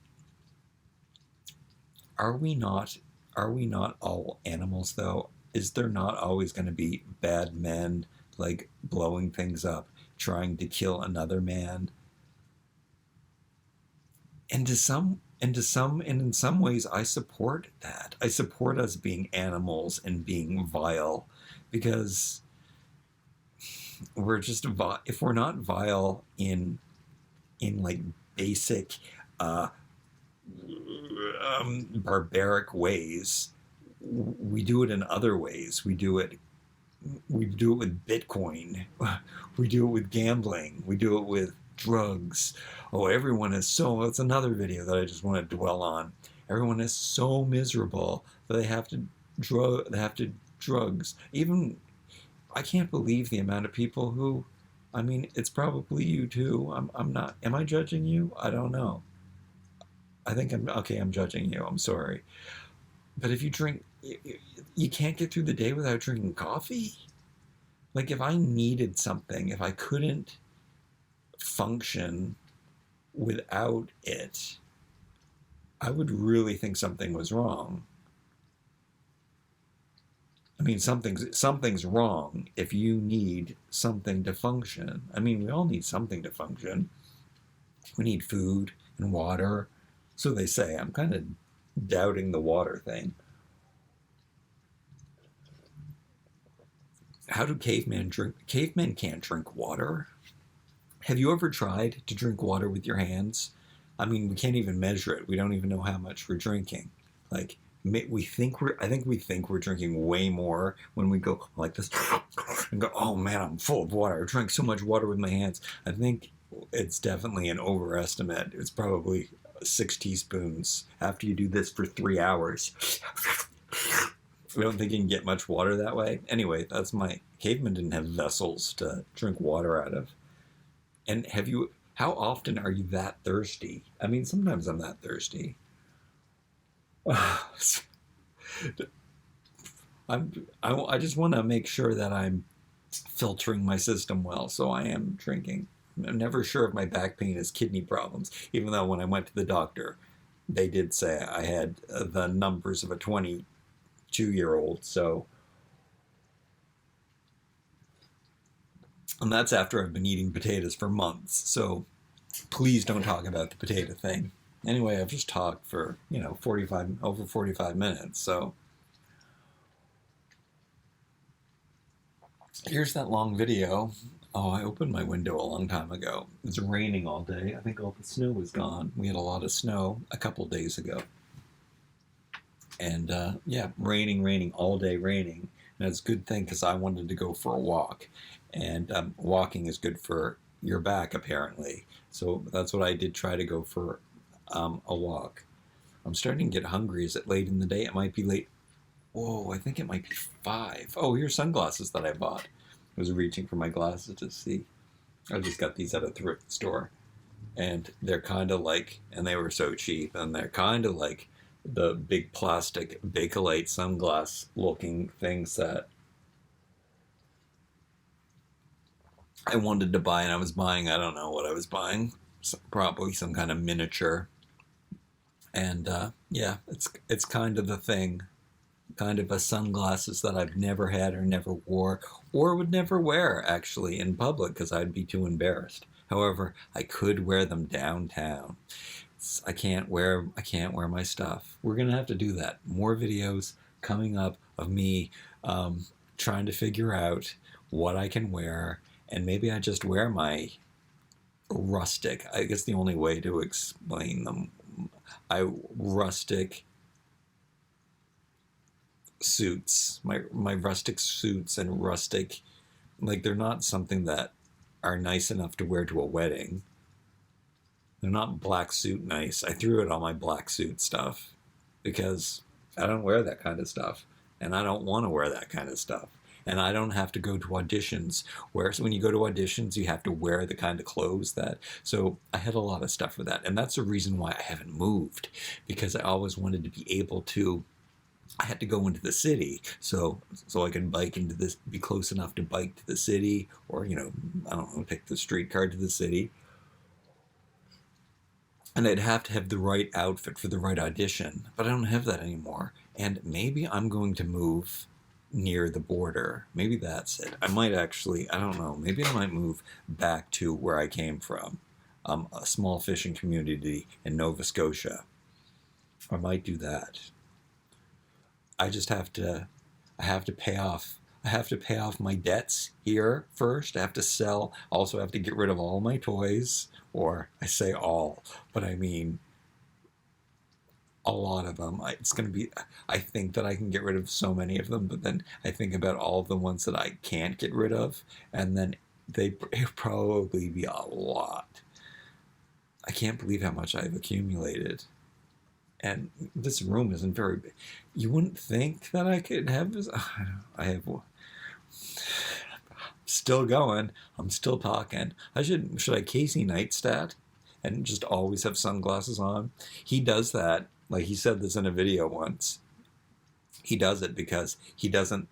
Are we not all animals though? is there not always going to be bad men, like blowing things up, trying to kill another man? And in some ways, I support that. I support us being animals and being vile, because we're just if we're not vile in like basic uh, barbaric ways, we do it in other ways. We do it with Bitcoin. We do it with gambling. We do it with drugs. Oh, everyone is so. It's another video that I just want to dwell on. Everyone is so miserable that they have to drugs. Even I can't believe the amount of people who. I mean, it's probably you too. I'm not. Am I judging you? I don't know. I think I'm okay. I'm judging you. I'm sorry. But if you drink, you can't get through the day without drinking coffee. Like if I needed something, if I couldn't function without it, I would really think something was wrong. I mean, something's wrong if you need something to function. I mean, we all need something to function. We need food and water. So they say. I'm kind of doubting the water thing. How do cavemen drink? Cavemen can't drink water. Have you ever tried to drink water with your hands? I mean, we can't even measure it. We don't even know how much we're drinking. Like I think we think we're drinking way more when we go like this and go, oh man, I'm full of water. I drank so much water with my hands. I think it's definitely an overestimate. It's probably 6 teaspoons after you do this for 3 hours. I don't think you can get much water that way. Anyway, that's my cavemen didn't have vessels to drink water out of. And how often are you that thirsty? I mean, sometimes I'm that thirsty. I just want to make sure that I'm filtering my system well, so I am drinking. I'm never sure if my back pain is kidney problems, even though when I went to the doctor, they did say I had the numbers of a 22-year-old, so. And that's after I've been eating potatoes for months, so please don't talk about the potato thing. Anyway, I've just talked for, over 45 minutes, so. Here's that long video. Oh, I opened my window a long time ago. It's raining all day. I think all the snow was gone. We had a lot of snow a couple days ago. And yeah, raining, all day raining. And it's a good thing because I wanted to go for a walk. And walking is good for your back, apparently. So that's what I did, try to go for a walk. I'm starting to get hungry. Is it late in the day? It might be late. Whoa, I think it might be 5. Oh, here's sunglasses that I bought. I was reaching for my glasses to see. I just got these at a thrift store. And they're kind of like, and they were so cheap, and they're kind of like the big plastic Bakelite sunglass looking things that I wanted to buy, and I was buying, I don't know what I was buying, probably some kind of miniature. And yeah, it's kind of the thing. Kind of a sunglasses that I've never had or never wore or would never wear actually in public because I'd be too embarrassed. However, I could wear them downtown. I can't wear my stuff. We're gonna have to do that. More videos coming up of me trying to figure out what I can wear, and maybe I just wear my rustic. I guess the only way to explain them, rustic suits, my rustic suits and rustic, like they're not something that are nice enough to wear to a wedding. They're not black suit nice. I threw out all my black suit stuff because I don't wear that kind of stuff, and I don't want to wear that kind of stuff. And I don't have to go to auditions where, so when you go to auditions, you have to wear the kind of clothes that, so I had a lot of stuff for that. And that's the reason why I haven't moved, because I always wanted to be able to, I had to go into the city, so I could bike into this, be close enough to bike to the city, or, I don't know, take the streetcar to the city. And I'd have to have the right outfit for the right audition, but I don't have that anymore. And maybe I'm going to move near the border. Maybe that's it. I might actually, I don't know, maybe I might move back to where I came from, a small fishing community in Nova Scotia. I might do that. I just have to, I have to pay off. I have to pay off my debts here first. I have to sell. Also, I have to get rid of all my toys. Or I say all, but I mean a lot of them. It's going to be, I think that I can get rid of so many of them, but then I think about all of the ones that I can't get rid of, and then it'd probably be a lot. I can't believe how much I've accumulated. And this room isn't very big. You wouldn't think that I could have this. I have still going. I'm still talking. Should I Casey Neistat and just always have sunglasses on? He does that. Like he said this in a video once. He does it because he doesn't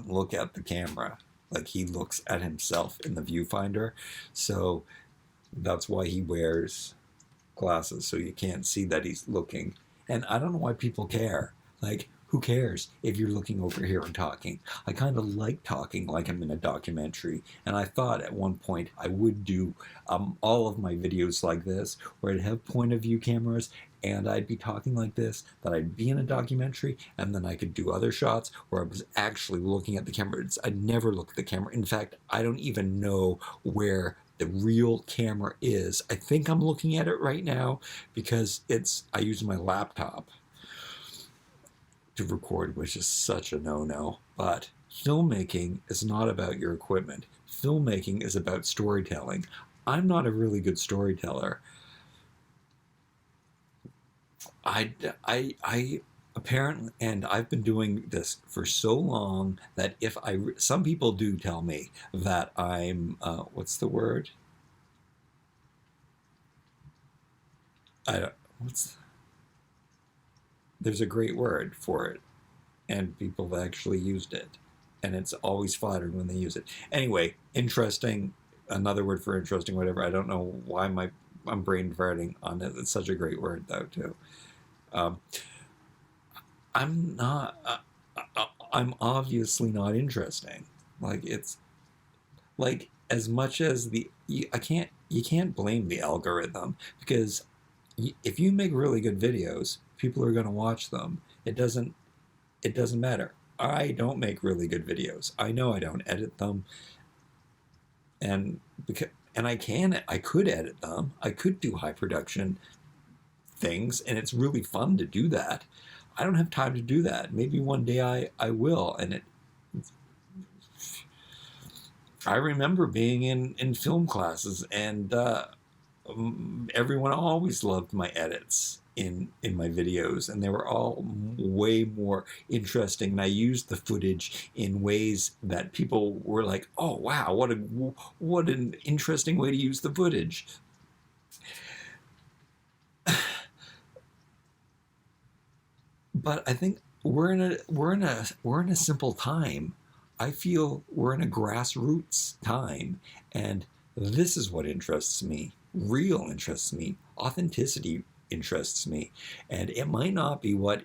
look at the camera. Like he looks at himself in the viewfinder. So that's why he wears glasses, so you can't see that he's looking. And I don't know why people care. Like, who cares if you're looking over here and talking? I kind of like talking like I'm in a documentary. And I thought at one point I would do all of my videos like this, where I'd have point of view cameras and I'd be talking like this, that I'd be in a documentary, and then I could do other shots where I was actually looking at the camera. I'd never look at the camera. In fact, I don't even know where the real camera is. I think I'm looking at it right now because I use my laptop to record, which is such a no-no. But filmmaking is not about your equipment. Filmmaking is about storytelling. I'm not a really good storyteller. I apparently, and I've been doing this for so long that some people do tell me that I'm, what's the word? There's a great word for it, and people have actually used it, and it's always flattering when they use it. Anyway, interesting, another word for interesting, whatever. I don't know why I'm brain farting on it. It's such a great word, though, too. I'm not, I'm obviously not interesting. Like, it's, like, as much as you can't blame the algorithm, because if you make really good videos, people are going to watch them. It doesn't matter. I don't make really good videos. I know I don't edit them, and I could edit them. I could do high production things, and it's really fun to do that. I don't have time to do that. Maybe one day I will. And I remember being in film classes, and everyone always loved my edits in my videos, and they were all way more interesting. And I used the footage in ways that people were like, "Oh wow, what an interesting way to use the footage." But I think we're in a simple time. I feel we're in a grassroots time, and this is what interests me. Real interests me. Authenticity interests me, and it might not be it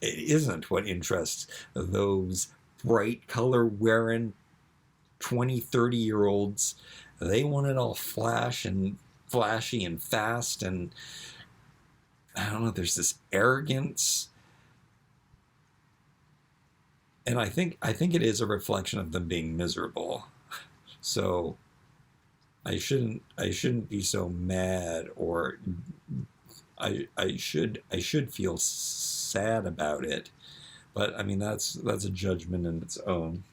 isn't what interests those bright color wearing 20, 30-year-olds. They want it all flashy and fast, and I don't know, there's this arrogance. And I think it is a reflection of them being miserable. So I shouldn't be so mad, or I should feel sad about it. But I mean, that's a judgment in its own.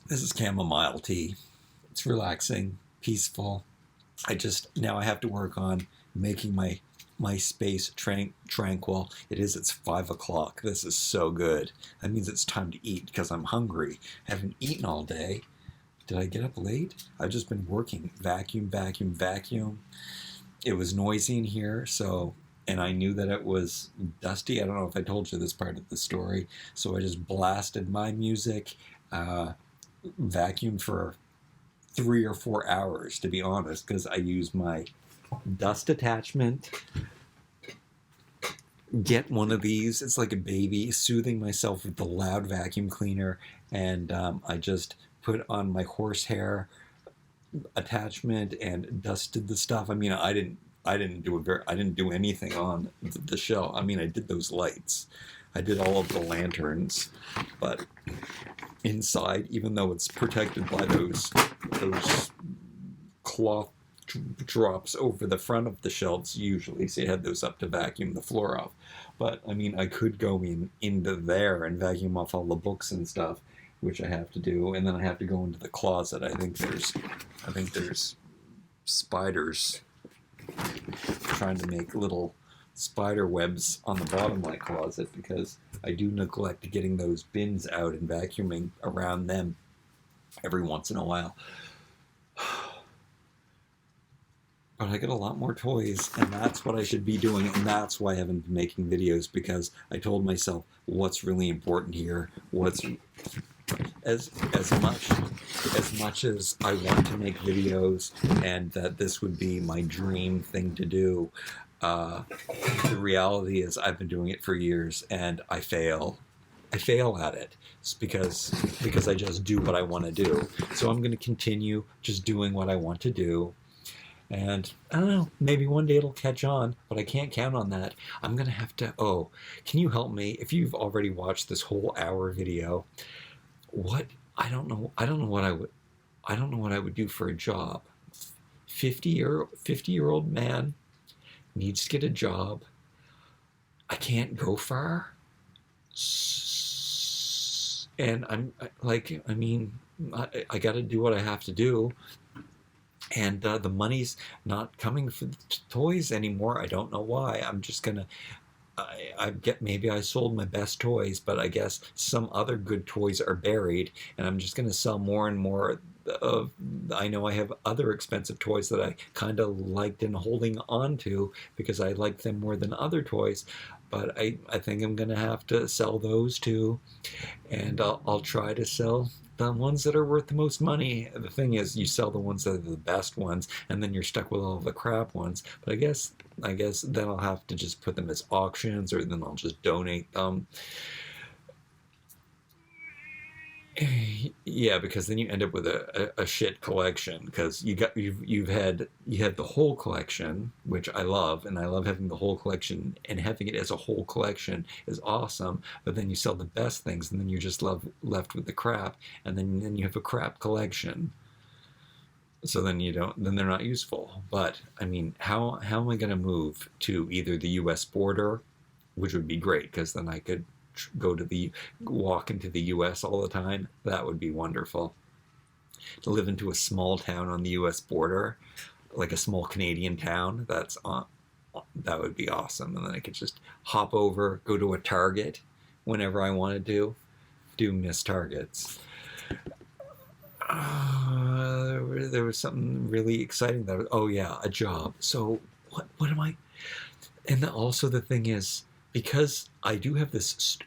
This is chamomile tea. It's relaxing, peaceful. Now I have to work on making my space tranquil. It's 5 o'clock. This is so good. That means it's time to eat because I'm hungry. I haven't eaten all day. Did I get up late? I've just been working. Vacuum. It was noisy in here, and I knew that it was dusty. I don't know if I told you this part of the story. So I just blasted my music, vacuumed for 3 or 4 hours, to be honest, because I use my dust attachment get one of these. It's like a baby, soothing myself with the loud vacuum cleaner, and I just put on my horsehair attachment and dusted the stuff. I mean, I didn't do anything on the shell. I mean, I did those lights. I did all of the lanterns, but inside, even though it's protected by those cloth drops over the front of the shelves usually, so you had those up to vacuum the floor off. But I mean, I could go into there and vacuum off all the books and stuff, which I have to do, and then I have to go into the closet. I think there's spiders trying to make little spider webs on the bottom of my closet, because I do neglect getting those bins out and vacuuming around them every once in a while. But I get a lot more toys, and that's what I should be doing, and that's why I haven't been making videos, because I told myself what's really important here, what's as much as I want to make videos and that this would be my dream thing to do, the reality is I've been doing it for years and I fail at it. It's because I just do what I want to do. So I'm going to continue just doing what I want to do. And I don't know, maybe one day it'll catch on, but I can't count on that. I'm going to have to, can you help me? If you've already watched this whole hour video, I don't know what I would do for a job. 50-year-old man needs to get a job. I can't go far. And I got to do what I have to do. And the money's not coming for the toys anymore. I don't know why. I'm just gonna. Maybe I sold my best toys, but I guess some other good toys are buried, and I'm just gonna sell more and more of. I know I have other expensive toys that I kind of liked and holding on to because I like them more than other toys, but I think I'm gonna have to sell those too, and I'll try to sell the ones that are worth the most money. The thing is, you sell the ones that are the best ones, and then you're stuck with all the crap ones. But I guess then I'll have to just put them as auctions, or then I'll just donate them. Yeah, because then you end up with a shit collection, because you had the whole collection, which I love, and I love having the whole collection, and having it as a whole collection is awesome. But then you sell the best things, and then you're just left with the crap, and then you have a crap collection. So then they're not useful. But I mean, how am I going to move to either the U.S. border, which would be great, because then I could walk into the U.S. all the time. That would be wonderful. To live into a small town on the U.S. border, like a small Canadian town, that would be awesome. And then I could just hop over, go to a Target whenever I wanted to. Do miss Targets. There was something really exciting. A job. So what am I? And also the thing is, because I do have this,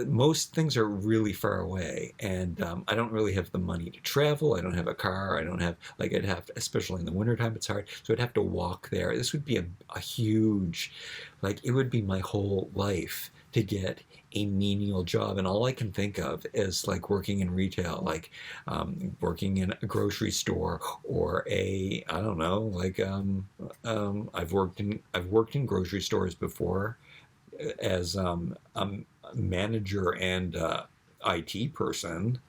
most things are really far away, and I don't really have the money to travel. I don't have a car. I don't have, I'd have to, especially in the wintertime, it's hard. So I'd have to walk there. This would be a huge, it would be my whole life to get a menial job. And all I can think of is working in retail, working in a grocery store, or I don't know, I've worked in grocery stores before as a manager and IT person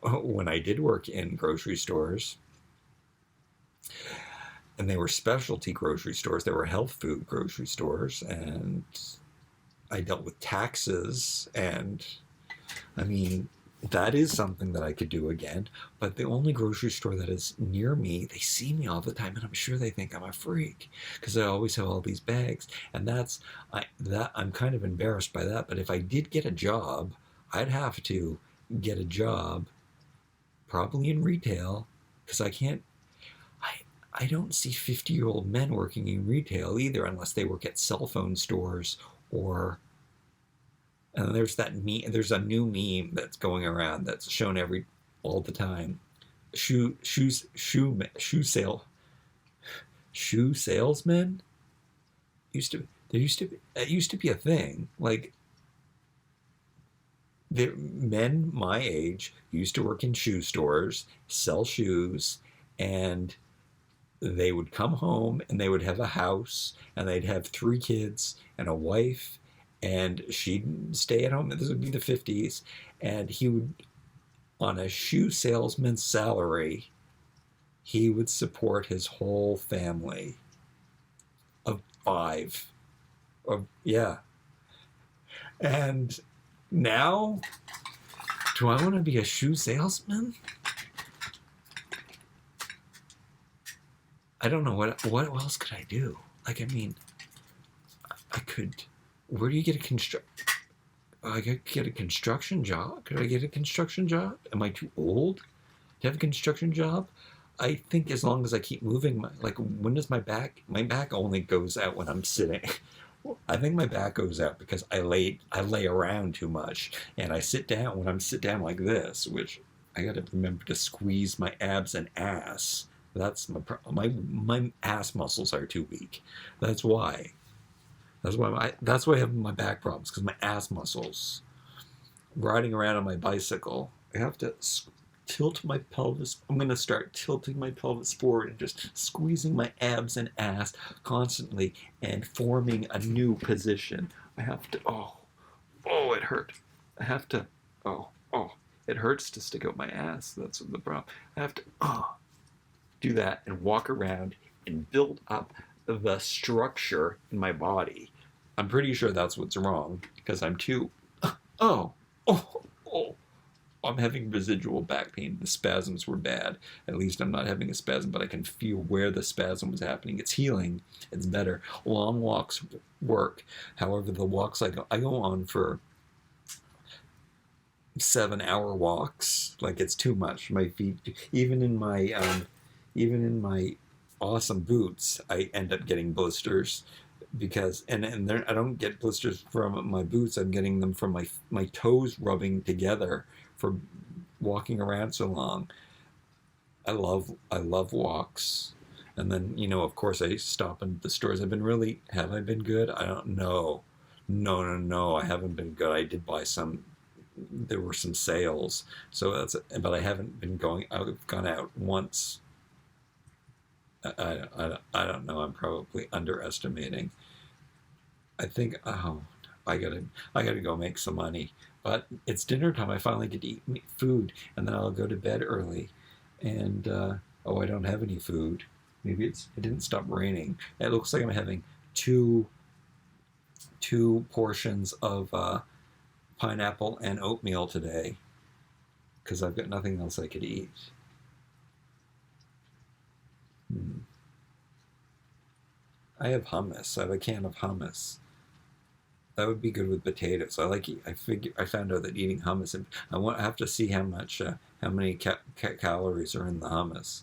when I did work in grocery stores. And they were specialty grocery stores. They were health food grocery stores, and I dealt with taxes, and I mean, that is something that I could do again. But the only grocery store that is near me, they see me all the time, and I'm sure they think I'm a freak because I always have all these bags. And I'm kind of embarrassed by that. But if I did get a job, I'd have to get a job probably in retail, because I don't see 50-year-old men working in retail either, unless they work at cell phone stores. And there's a new meme that's going around that's shown all the time. Shoe salesmen it used to be a thing. Like, men my age used to work in shoe stores, sell shoes, and they would come home and they would have a house and they'd have 3 kids and a wife, and she'd stay at home. This would be the 50s, and he would, on a shoe salesman's salary, he would support his whole family of 5. Yeah. And now, do I want to be a shoe salesman? I don't know what else could I do. Like, I mean, I could. Where do you get I could get a construction job. Could I get a construction job? Am I too old to have a construction job? I think as long as I keep moving, when does my back only goes out when I'm sitting. I think my back goes out because I lay around too much, and I sit down. When I sit down like this, which I got to remember to squeeze my abs and ass. That's my ass muscles are too weak. That's why. That's why I have my back problems, because my ass muscles. Riding around on my bicycle, I have to tilt my pelvis. I'm going to start tilting my pelvis forward and just squeezing my abs and ass constantly and forming a new position. I have to, it hurt. I have to, it hurts to stick out my ass. That's the problem. I have to, do that and walk around and build up the structure in my body. I'm pretty sure that's what's wrong, because I'm too, I'm having residual back pain. The spasms were bad. At least I'm not having a spasm, but I can feel where the spasm was happening. It's healing. It's better. Long walks work. However, the walks I go on for 7-hour walks. Like, it's too much. My feet, even in my awesome boots, I end up getting blisters, because I don't get blisters from my boots. I'm getting them from my toes rubbing together for walking around so long. I love walks. And then, of course, I stop in the stores. Have I been good? I don't know. No, I haven't been good. I did buy some. There were some sales, but I haven't been going. I've gone out once. I don't know. I'm probably underestimating. I think, I gotta go make some money. But it's dinner time. I finally get to eat food, and then I'll go to bed early. And I don't have any food. Maybe it didn't stop raining. It looks like I'm having two portions of pineapple and oatmeal today, because I've got nothing else I could eat. I have hummus. I have a can of hummus. That would be good with potatoes. I found out that eating hummus, and I have to see how many calories are in the hummus.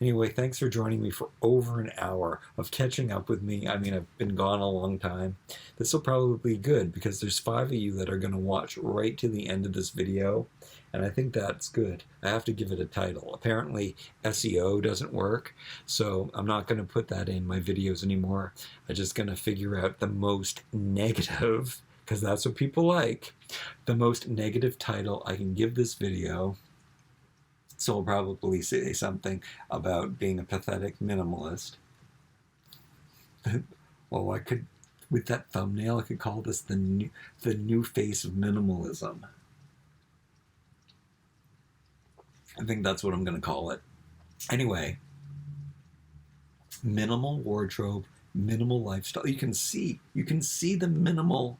Anyway, thanks for joining me for over an hour of catching up with me. I mean, I've been gone a long time. This will probably be good, because there's 5 of you that are going to watch right to the end of this video, and I think that's good. I have to give it a title. Apparently, SEO doesn't work, so I'm not going to put that in my videos anymore. I'm just going to figure out the most negative, because that's what people like, the most negative title I can give this video. So I'll probably say something about being a pathetic minimalist. Well, I could, with that thumbnail, I could call this the new face of minimalism. I think that's what I'm going to call it. Anyway, minimal wardrobe, minimal lifestyle. You can see the minimalist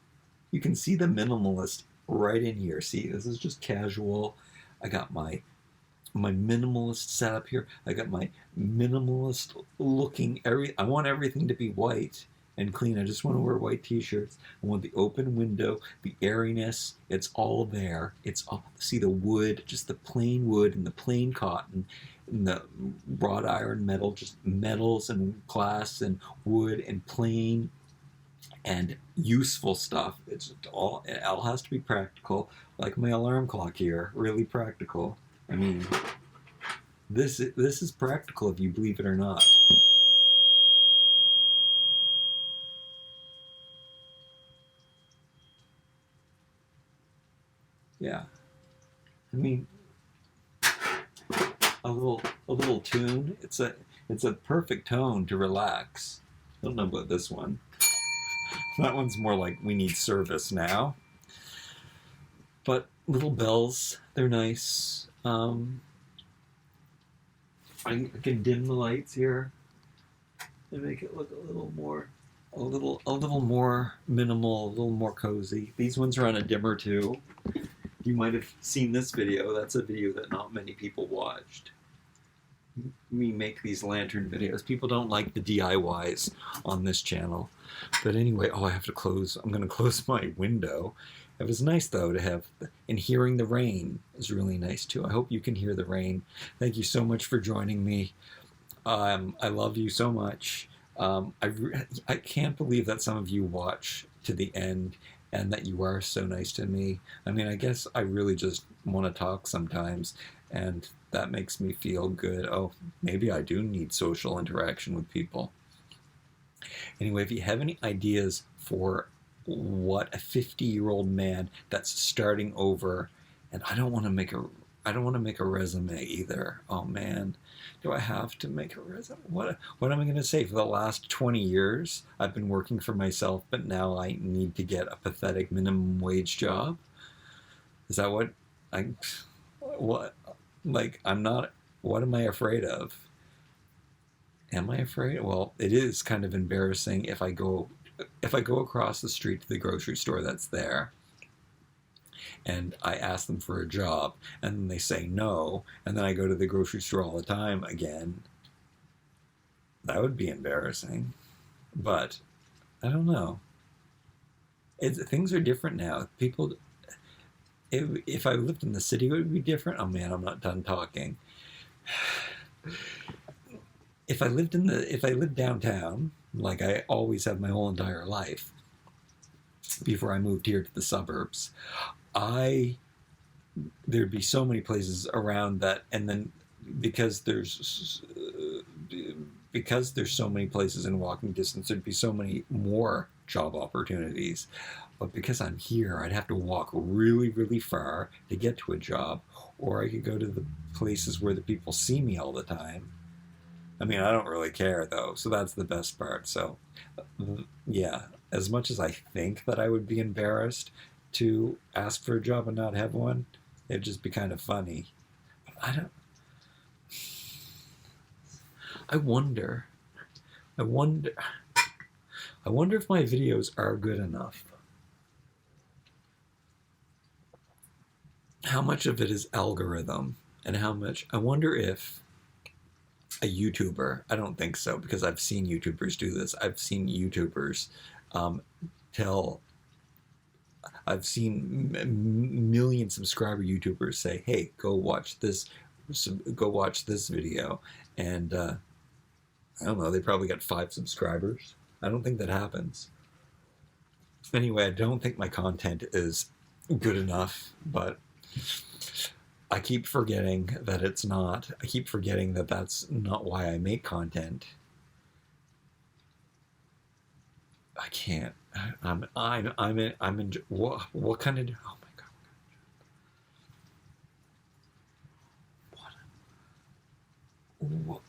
right in here. See, this is just casual. I got my minimalist setup here. I got my minimalist looking I want everything to be white and clean. I just want to wear white t-shirts. I want the open window, the airiness. It's all there. It's all, see the wood, just the plain wood and the plain cotton and the wrought iron metal, just metals and glass and wood and plain and useful stuff. It all has to be practical, like my alarm clock here, really practical. I mean, this is practical if you believe it or not. Yeah. I mean, a little tune. It's a perfect tone to relax. I don't know about this one. That one's more like we need service now. But little bells, they're nice. I can dim the lights here and make it look a little more, a little more minimal, a little more cozy. These ones are on a dimmer too. You might have seen this video. That's a video that not many people watched. Me make these lantern videos. People don't like the DIYs on this channel. But anyway, oh, I have to close. I'm going to close my window. It was nice, though, to have, and hearing the rain is really nice, too. I hope you can hear the rain. Thank you so much for joining me. I love you so much. I can't believe that some of you watch to the end and that you are so nice to me. I mean, I guess I really just want to talk sometimes, and that makes me feel good. Oh, maybe I do need social interaction with people. Anyway, if you have any ideas for what a 50-year-old man that's starting over, and I don't want to make a resume either. Oh man, do I have to make a resume? What am I going to say? For the last 20 years, I've been working for myself, but now I need to get a pathetic minimum wage job. Is that what I'm not, what am I afraid of? Am I afraid? Well, it is kind of embarrassing if I go across the street to the grocery store that's there and I ask them for a job and then they say no, and then I go to the grocery store all the time again. That would be embarrassing. But I don't know. Things are different now. People, if I lived in the city, it would be different. Oh man, I'm not done talking. If I lived downtown, like I always have my whole entire life, before I moved here to the suburbs, there'd be so many places around that, and then because there's so many places in walking distance, there'd be so many more job opportunities. But because I'm here, I'd have to walk really, really far to get to a job, or I could go to the places where the people see me all the time. I mean, I don't really care, though, so that's the best part. So, yeah, as much as I think that I would be embarrassed to ask for a job and not have one, it'd just be kind of funny. But I wonder if my videos are good enough. How much of it is algorithm, and how much, I wonder if a YouTuber, I don't think so, because I've seen YouTubers do this. I've seen YouTubers I've seen million subscriber YouTubers say, hey, go watch this video. And I don't know, they probably got 5 subscribers. I don't think that happens. Anyway, I don't think my content is good enough, but I keep forgetting that it's not. I keep forgetting that that's not why I make content. I can't. I'm in. What kind of? Oh my god! What?